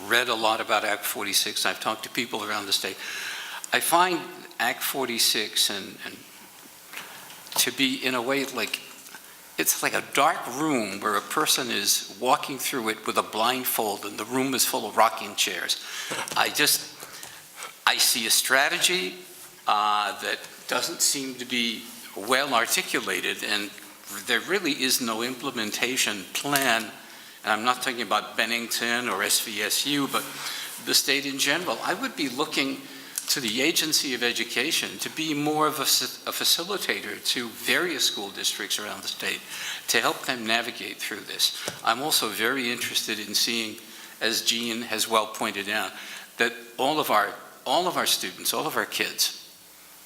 read a lot about Act 46. I've talked to people around the state. I find Act 46 and to be, in a way, it's like a dark room where a person is walking through it with a blindfold, and the room is full of rocking chairs. I see a strategy that doesn't seem to be well articulated, and there really is no implementation plan. And I'm not talking about Bennington or SVSU, but the state in general. I would be looking to the Agency of Education to be more of a facilitator to various school districts around the state to help them navigate through this. I'm also very interested in seeing, as Jean has well pointed out, that all of our students, all of our kids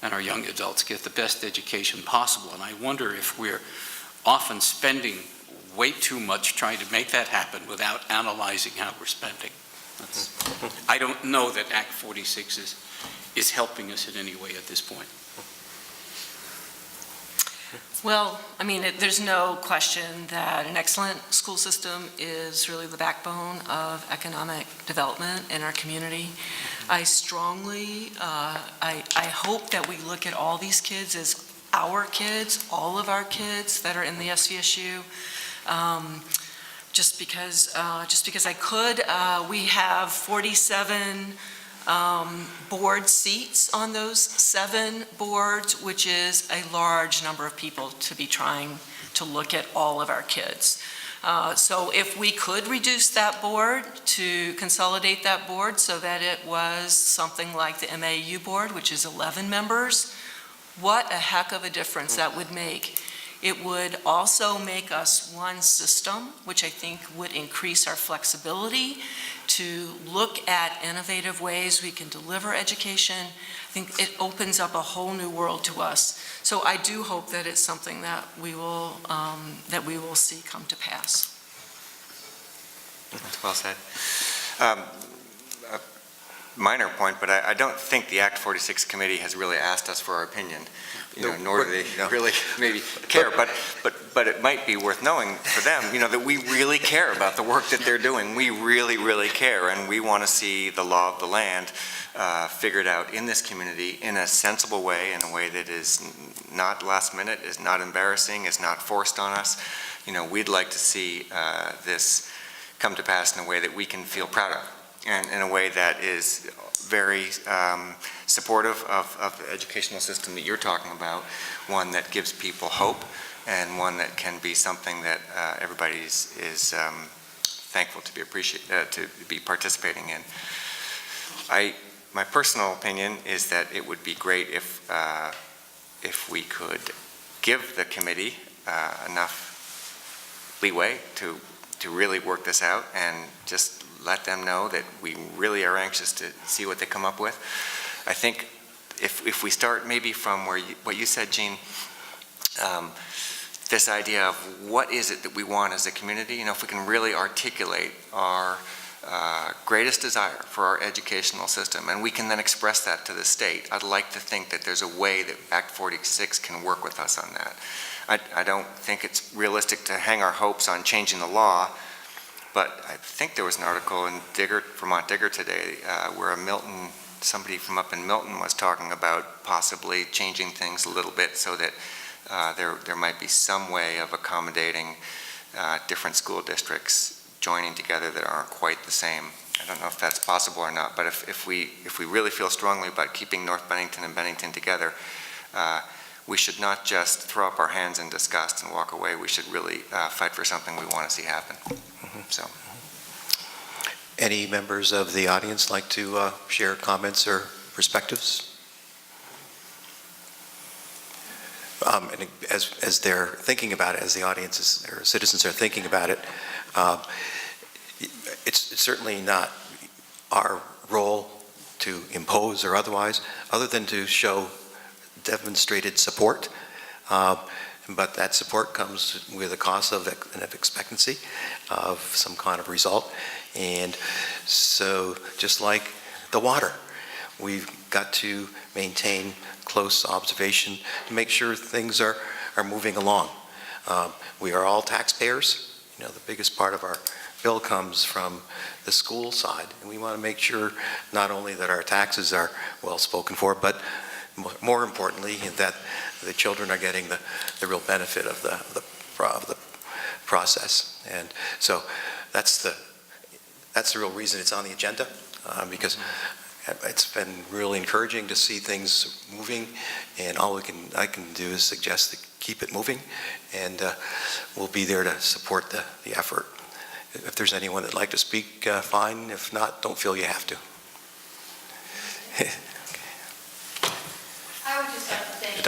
and our young adults get the best education possible. And I wonder if we're often spending way too much trying to make that happen without analyzing how we're spending. I don't know that Act 46 is helping us in any way at this point. Well, I mean, there's no question that an excellent school system is really the backbone of economic development in our community. I strongly, I hope that we look at all these kids as our kids, all of our kids that are in the SVSU. Just because I could, we have 47 board seats on those 7 boards, which is a large number of people to be trying to look at all of our kids. So if we could reduce that board, to consolidate that board so that it was something like the MAU board, which is 11 members, what a heck of a difference that would make. It would also make us one system, which I think would increase our flexibility to look at innovative ways we can deliver education. I think it opens up a whole new world to us. So I do hope that it's something that we will see come to pass. That's well said. A minor point, but I don't think the Act 46 committee has really asked us for our opinion, nor do they really maybe care. But it might be worth knowing for them, that we really care about the work that they're doing. We really, really care, and we want to see the law of the land figured out in this community in a sensible way, in a way that is not last minute, is not embarrassing, is not forced on us. We'd like to see this come to pass in a way that we can feel proud of, and in a way that is very supportive of the educational system that you're talking about, one that gives people hope, and one that can be something that everybody is thankful to be participating in. My personal opinion is that it would be great if we could give the committee enough leeway to really work this out, and just let them know that we really are anxious to see what they come up with. I think if we start maybe from what you said, Jean, this idea of what is it that we want as a community, if we can really articulate our greatest desire for our educational system, and we can then express that to the state, I'd like to think that there's a way that Act 46 can work with us on that. I don't think it's realistic to hang our hopes on changing the law, but I think there was an article in Vermont Digger today where somebody from up in Milton was talking about possibly changing things a little bit so that there might be some way of accommodating different school districts joining together that aren't quite the same. I don't know if that's possible or not, but if we really feel strongly about keeping North Bennington and Bennington together, we should not just throw up our hands in disgust and walk away. We should really fight for something we want to see happen. So, any members of the audience like to share comments or perspectives? And as they're thinking about it, as the audience or citizens are thinking about it, it's certainly not our role to impose or otherwise, other than to show demonstrated support. But that support comes with a cost of expectancy of some kind of result. And so just like the water, we've got to maintain close observation to make sure things are moving along. We are all taxpayers. The biggest part of our bill comes from the school side, and we want to make sure not only that our taxes are well spoken for, but more importantly, that the children are getting the real benefit of the process. And so that's the real reason it's on the agenda, because it's been really encouraging to see things moving, and all I can do is suggest to keep it moving, and we'll be there to support the effort. If there's anyone that'd like to speak, fine. If not, don't feel you have to. I would just like to thank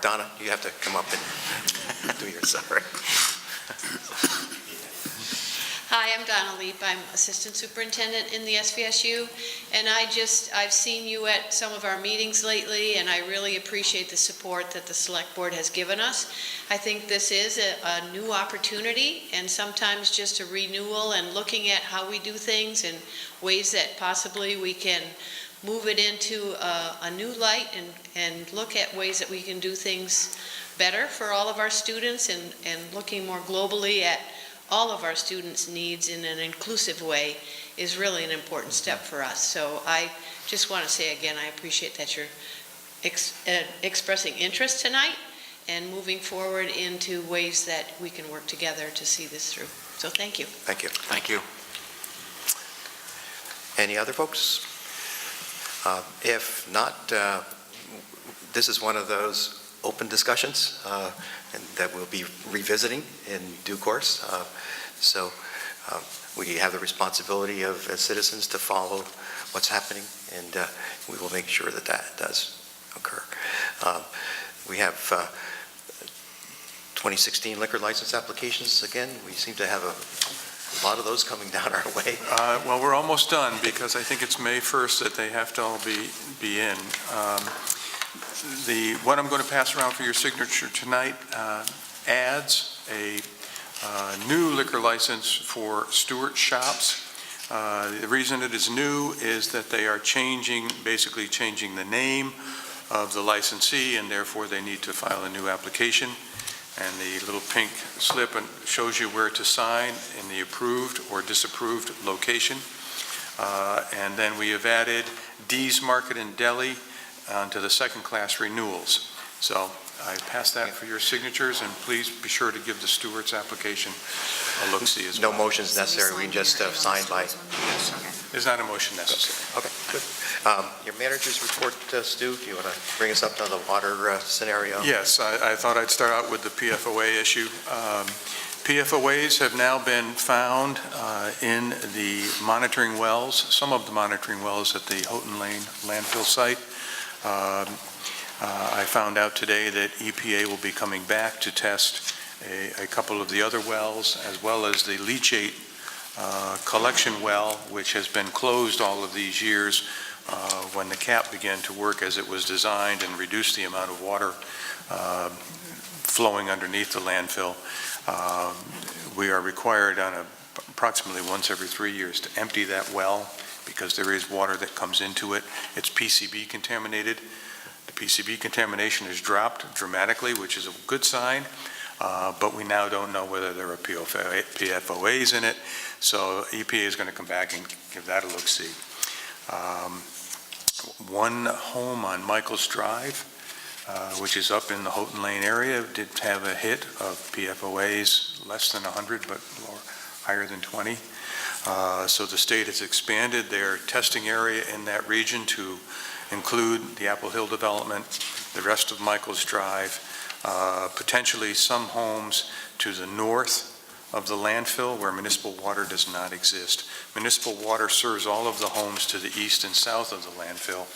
Donna, you have to come up and do your summary. Hi, I'm Donna Leap. I'm Assistant Superintendent in the SVSU, and I've seen you at some of our meetings lately, and I really appreciate the support that the Select Board has given us. I think this is a new opportunity, and sometimes just a renewal and looking at how we do things and ways that possibly we can move it into a new light and look at ways that we can do things better for all of our students and looking more globally at all of our students' needs in an inclusive way is really an important step for us. So I just want to say again, I appreciate that you're expressing interest tonight and moving forward into ways that we can work together to see this through. So thank you. Thank you. Thank you. Any other folks? If not, this is one of those open discussions and that we'll be revisiting in due course. So we have the responsibility of as citizens to follow what's happening, and we will make sure that that does occur. We have 2016 liquor license applications again. We seem to have a lot of those coming down our way. Well, we're almost done because I think it's May 1st that they have to all be in. What I'm going to pass around for your signature tonight adds a new liquor license for Stewart Shops. The reason it is new is that they are basically changing the name of the licensee, and therefore they need to file a new application. And the little pink slip shows you where to sign in the approved or disapproved location. And then we have added D's Market and Deli onto the second-class renewals. So I pass that for your signatures, and please be sure to give the Stewart's application a look-see as well. No motions necessary, we can just sign by. There's not a motion necessary. Okay, good. Your manager's report, Stu, do you want to bring us up to the water scenario? Yes, I thought I'd start out with the PFOA issue. PFOAs have now been found in the monitoring wells, some of the monitoring wells at the Houghton Lane landfill site. I found out today that EPA will be coming back to test a couple of the other wells, as well as the leachate collection well, which has been closed all of these years when the cap began to work as it was designed and reduced the amount of water flowing underneath the landfill. We are required on approximately once every 3 years to empty that well because there is water that comes into it. It's PCB contaminated. The PCB contamination has dropped dramatically, which is a good sign, but we now don't know whether there are PFOAs in it. So EPA is going to come back and give that a look-see. One home on Michaels Drive, which is up in the Houghton Lane area, did have a hit of PFOAs, less than 100, but higher than 20. So the state has expanded their testing area in that region to include the Apple Hill development, the rest of Michaels Drive, potentially some homes to the north of the landfill where municipal water does not exist. Municipal water serves all of the homes to the east and south of the landfill,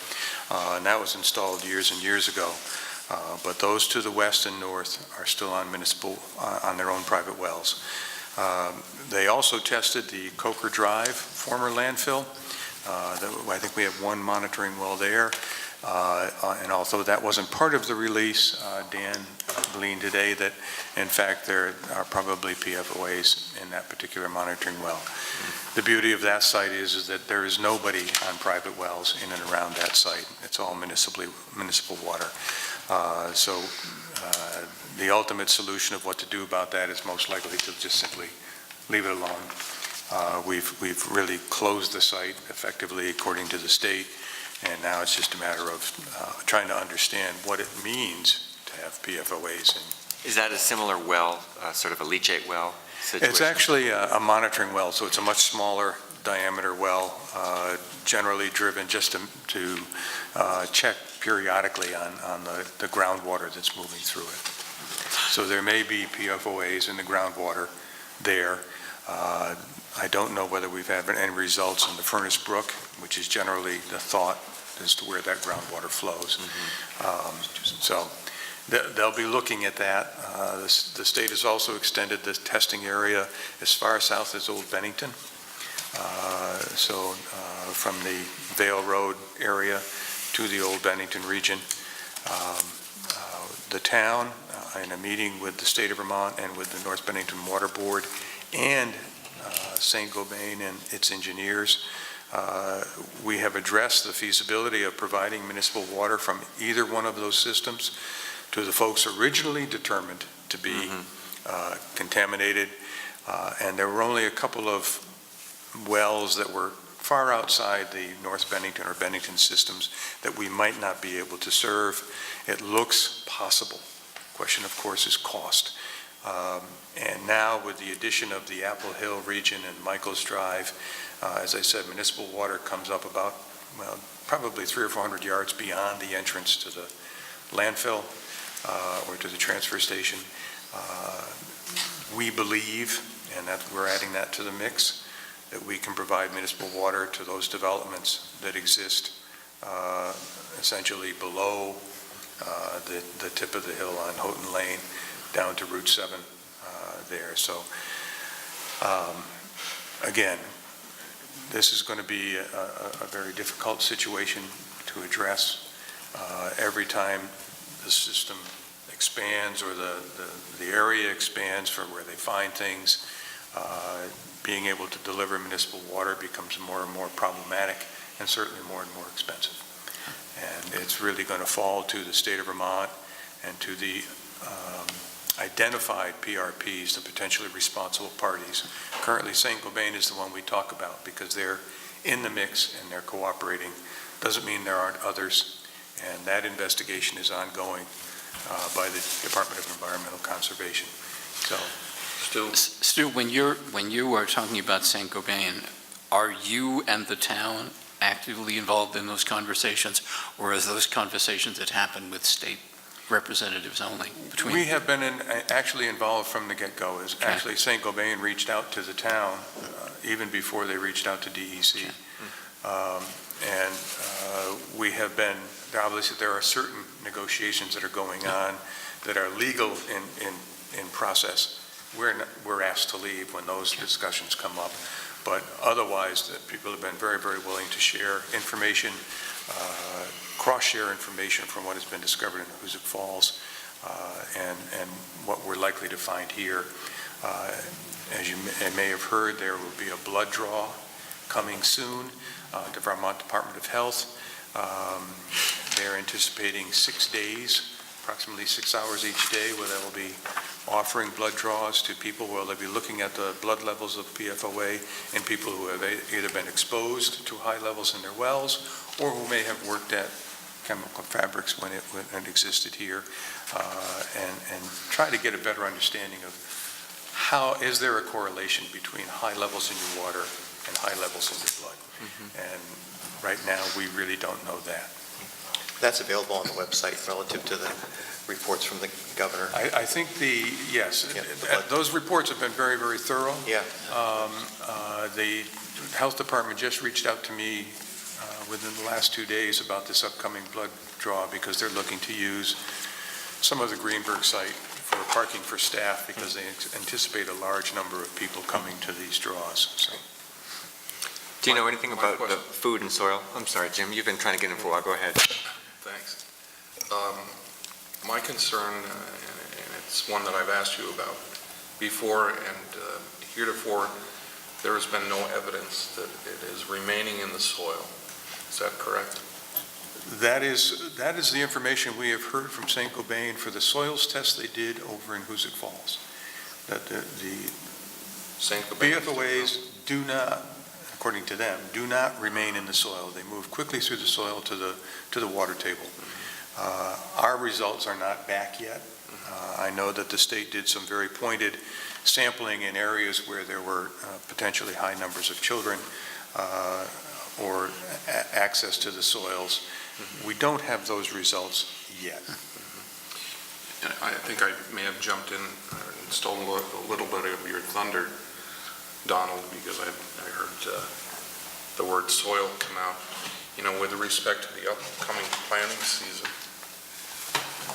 and that was installed years and years ago. But those to the west and north are still on on their own private wells. They also tested the Coker Drive former landfill. I think we have one monitoring well there. And although that wasn't part of the release, Dan gleaned today that, in fact, there are probably PFOAs in that particular monitoring well. The beauty of that site is that there is nobody on private wells in and around that site. It's all municipal water. So the ultimate solution of what to do about that is most likely to just simply leave it alone. We've really closed the site effectively according to the state, and now it's just a matter of trying to understand what it means to have PFOAs. Is that a similar well, sort of a leachate well situation? It's actually a monitoring well, so it's a much smaller diameter well, generally driven just to check periodically on the groundwater that's moving through it. So there may be PFOAs in the groundwater there. I don't know whether we've had any results in the Furnace Brook, which is generally the thought as to where that groundwater flows. So They'll be looking at that. The state has also extended the testing area as far south as Old Bennington. So from the Vale Road area to the Old Bennington region. The town, in a meeting with the state of Vermont and with the North Bennington Water Board and St. Gobain and its engineers, we have addressed the feasibility of providing municipal water from either one of those systems to the folks originally determined to be contaminated. And there were only a couple of wells that were far outside the North Bennington or Bennington systems that we might not be able to serve. It looks possible. Question, of course, is cost. And now with the addition of the Apple Hill region and Michael's Drive, as I said, municipal water comes up about, well, probably 300 or 400 yards beyond the entrance to the landfill or to the transfer station. We believe, and that we're adding that to the mix, that we can provide municipal water to those developments that exist essentially below the tip of the hill on Houghton Lane down to Route 7 there. So again, this is going to be a very difficult situation to address. Every time the system expands or the area expands for where they find things, being able to deliver municipal water becomes more and more problematic and certainly more and more expensive. And it's really going to fall to the state of Vermont and to the identified PRPs, the potentially responsible parties. Currently, St. Gobain is the one we talk about because they're in the mix and they're cooperating. Doesn't mean there aren't others. And that investigation is ongoing by the Department of Environmental Conservation. So, Stu, when you are talking about St. Gobain, are you and the town actively involved in those conversations, or is those conversations that happen with state representatives only? We have been actually involved from the get-go. Actually, St. Gobain reached out to the town even before they reached out to DEC. And we have been, obviously there are certain negotiations that are going on that are legal in process. We're asked to leave when those discussions come up. But otherwise, people have been very, very willing to share information, cross-share information from what has been discovered in Hoosick Falls and what we're likely to find here. As you may have heard, there will be a blood draw coming soon to Vermont Department of Health. They're anticipating 6 days, approximately 6 hours each day, where they will be offering blood draws to people where they'll be looking at the blood levels of PFOA in people who have either been exposed to high levels in their wells or who may have worked at chemical fabrics when it existed here, and try to get a better understanding of how is there a correlation between high levels in your water and high levels in your blood. And right now we really don't know that. That's available on the website relative to the reports from the governor. I think yes, those reports have been very, very thorough. Yeah. The health department just reached out to me within the last 2 days about this upcoming blood draw because they're looking to use some of the Greenberg site for parking for staff because they anticipate a large number of people coming to these draws. So. Do you know anything about the food and soil? I'm sorry, Jim, you've been trying to get in for a while. Go ahead. Thanks. My concern, and it's one that I've asked you about before, and heretofore, there has been no evidence that it is remaining in the soil. Is that correct? That is the information we have heard from St. Gobain for the soils test they did over in Hoosick Falls. That the St. Gobain PFOAs do not, according to them, do not remain in the soil. They move quickly through the soil to the water table. Our results are not back yet. I know that the state did some very pointed sampling in areas where there were potentially high numbers of children or access to the soils. We don't have those results yet. And I think I may have jumped in and stolen a little bit of your thunder, Donald, because I heard the word soil come out. You know, with respect to the upcoming planting season,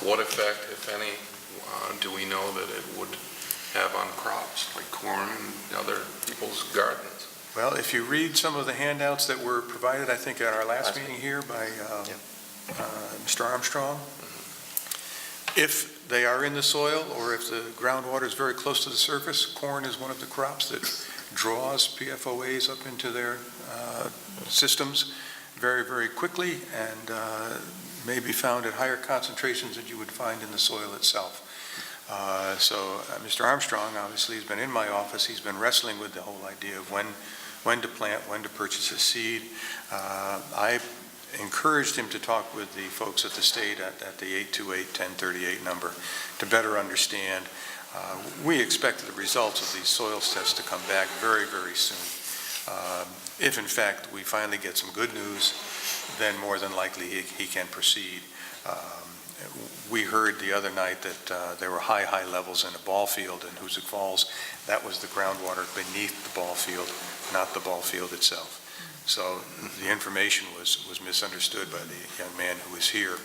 What effect, if any, do we know that it would have on crops like corn and other people's gardens? Well, if you read some of the handouts that were provided, I think at our last meeting here by Mr. Armstrong, if they are in the soil or if the groundwater is very close to the surface, corn is one of the crops that draws PFOAs up into their systems very, very quickly and may be found at higher concentrations than you would find in the soil itself. So Mr. Armstrong obviously has been in my office. He's been wrestling with the whole idea of when to plant, when to purchase a seed. I encouraged him to talk with the folks at the state at the 828-1038 number to better understand. We expect the results of these soils tests to come back very, very soon. If in fact we finally get some good news, then more than likely he can proceed. We heard the other night that there were high levels in a ball field in Hoosick Falls. That was the groundwater beneath the ball field, not the ball field itself. So the information was misunderstood by the young man who was here,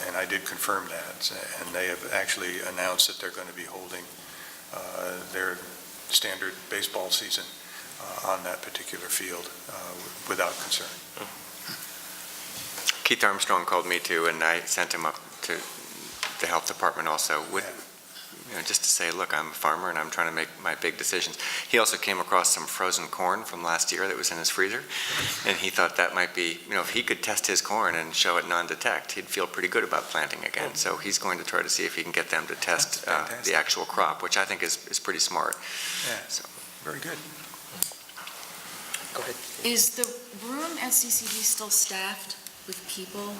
and I did confirm that. And they have actually announced that they're going to be holding their standard baseball season on that particular field without concern. Keith Armstrong called me too, and I sent him up to the health department also with, just to say, look, I'm a farmer and I'm trying to make my big decisions. He also came across some frozen corn from last year that was in his freezer, and he thought that might be, if he could test his corn and show it non-detect, he'd feel pretty good about planting again. So he's going to try to see if he can get them to test the actual crop, which I think is pretty smart. Yeah, so very good. Go ahead. Is the room at CCD still staffed with people?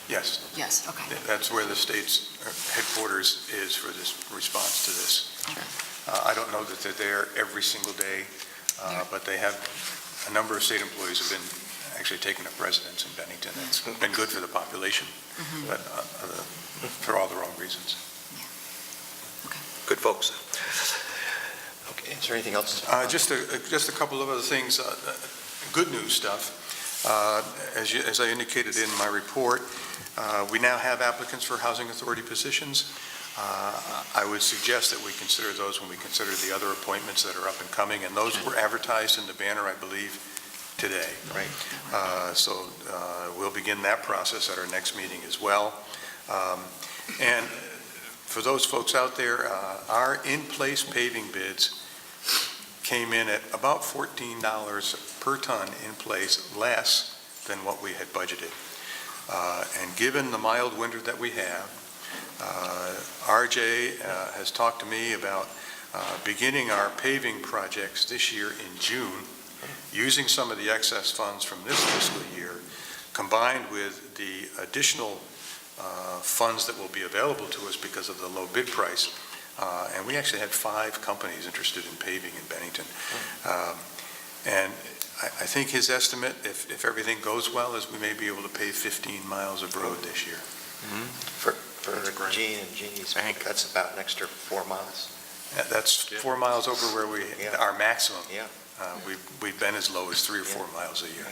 Yes. Yes, okay. That's where the state's headquarters is for this response to this. I don't know that they're there every single day, but they have, a number of state employees have been actually taking up residence in Bennington. It's been good for the population, but for all the wrong reasons. Good folks. Okay, is there anything else? Just a couple of other things, good news stuff. As I indicated in my report, we now have applicants for housing authority positions. I would suggest that we consider those when we consider the other appointments that are up and coming, and those were advertised in the banner, I believe, today. Right. So we'll begin that process at our next meeting as well. And for those folks out there, our in-place paving bids came in at about $14 per ton in place, less than what we had budgeted. And given the mild winter that we have, RJ has talked to me about beginning our paving projects this year in June, using some of the excess funds from this fiscal year, combined with the additional funds that will be available to us because of the low bid price. And we actually had 5 companies interested in paving in Bennington. And I think his estimate, if everything goes well, is we may be able to pave 15 miles of road this year. For Gene and Jeannie's, that's about an extra 4 miles. That's 4 miles over where our maximum. Yeah. We've been as low as 3 or 4 miles a year.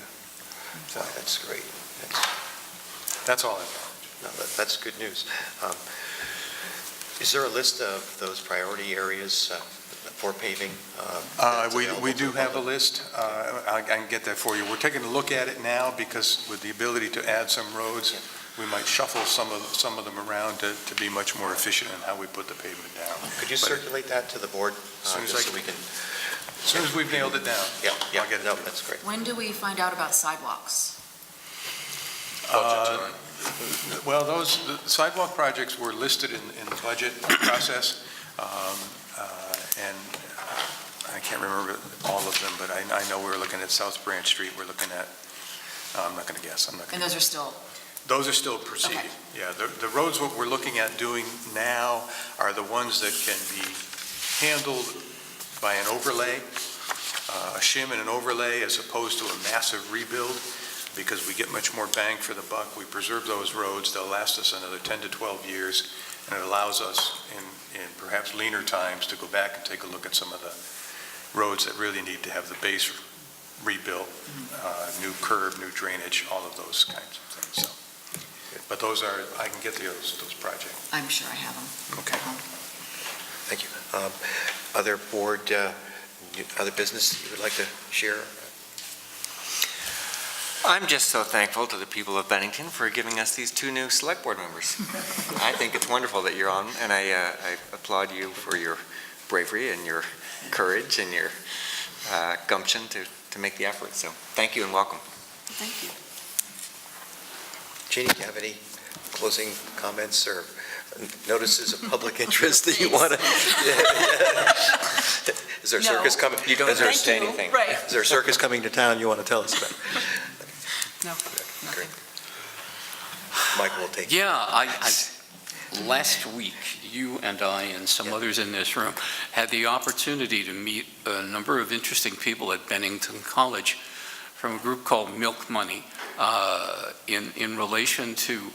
So that's great. That's all I've got. No, that's good news. Is there a list of those priority areas for paving? We do have a list. I can get that for you. We're taking a look at it now because with the ability to add some roads, we might shuffle some of them around to be much more efficient in how we put the pavement down. Could you circulate that to the board? As soon as we can. As soon as we've nailed it down. Yeah, I'll get it. No, that's great. When do we find out about sidewalks? Well, the sidewalk projects were listed in the budget process, and I can't remember all of them, but I know we're looking at South Branch Street. We're looking at, I'm not going to guess. And those are still? Those are still proceeding. Okay. Yeah, the roads what we're looking at doing now are the ones that can be handled by an overlay, a shim and an overlay, as opposed to a massive rebuild, because we get much more bang for the buck. We preserve those roads. They'll last us another 10 to 12 years, and it allows us in perhaps leaner times to go back and take a look at some of the roads that really need to have the base rebuilt, new curb, new drainage, all of those kinds of things. So But those are, I can get those projects. I'm sure I have them. Okay. Thank you. Other board, other business you would like to share? I'm just so thankful to the people of Bennington for giving us these 2 new select board members. I think it's wonderful that you're on, and I applaud you for your bravery and your courage and your gumption to make the effort. So thank you and welcome. Thank you. Jeannie, do you have any closing comments or notices of public interest that you want to? Is there a circus coming? You don't Is there- understand anything. Right. Is there a circus coming to town you want to tell us about? No. Great. Michael will take. Yeah, last week, you and I and some others in this room had the opportunity to meet a number of interesting people at Bennington College from a group called Milk Money in relation to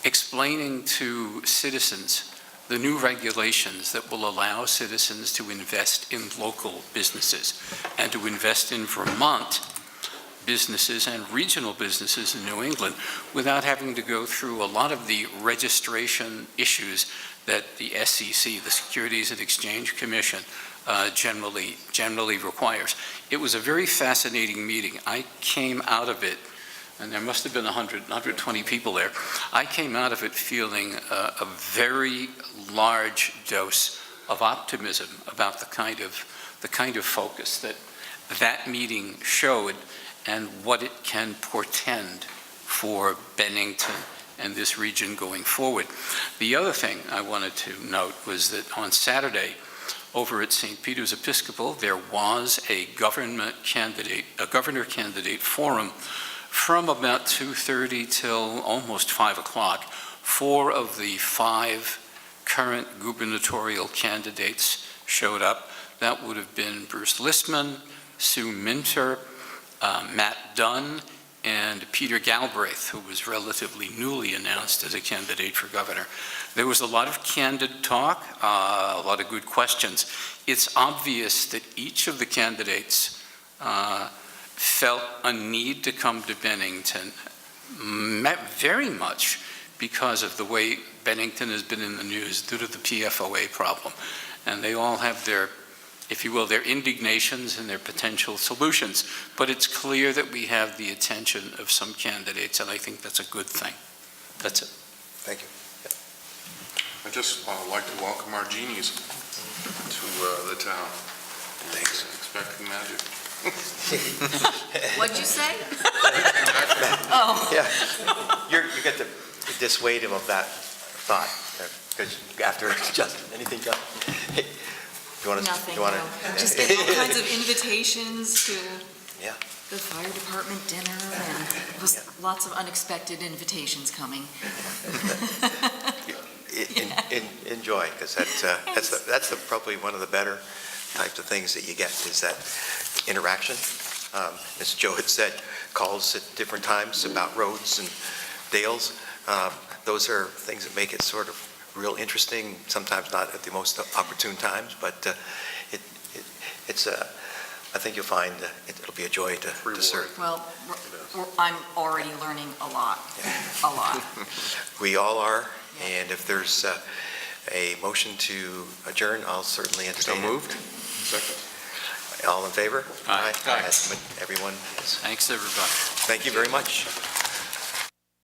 explaining to citizens the new regulations that will allow citizens to invest in local businesses and to invest in Vermont businesses and regional businesses in New England without having to go through a lot of the registration issues that the SEC, the Securities and Exchange Commission, generally requires. It was a very fascinating meeting. I came out of it, and there must have been 120 people there. I came out of it feeling a very large dose of optimism about the kind of focus that meeting showed and what it can portend for Bennington and this region going forward. The other thing I wanted to note was that on Saturday, over at St. Peter's Episcopal, there was a governor candidate forum from about 2:30 till almost 5 o'clock. 4 of the 5 current gubernatorial candidates showed up. That would have been Bruce Listman, Sue Minter, Matt Dunn, and Peter Galbraith, who was relatively newly announced as a candidate for governor. There was a lot of candid talk, a lot of good questions. It's obvious that each of the candidates felt a need to come to Bennington, very much because of the way Bennington has been in the news due to the PFOA problem. And they all have their, if you will, their indignations and their potential solutions. But it's clear that we have the attention of some candidates, and I think that's a good thing. That's it. Thank you. I'd just like to welcome our genies to the town. Thanks. Expecting magic. What'd you say? Oh. Yeah. You get to dissuade him of that thought, because after Justin, anything, Justin? Nothing, no. I'm just getting all kinds of invitations to Yeah. the fire department dinner, and lots of unexpected invitations coming. Enjoy, because that's probably one of the better types of things that you get, is that interaction. As Joe had said, calls at different times about roads and dales. Those are things that make it sort of real interesting, sometimes not at the most opportune times, but I think you'll find it'll be a joy to serve. Well, I'm already learning a lot. We all are, and if there's a motion to adjourn, I'll certainly entertain it. So moved. Second. All in favor? Aye. Everyone is. Thanks, everybody. Thank you very much.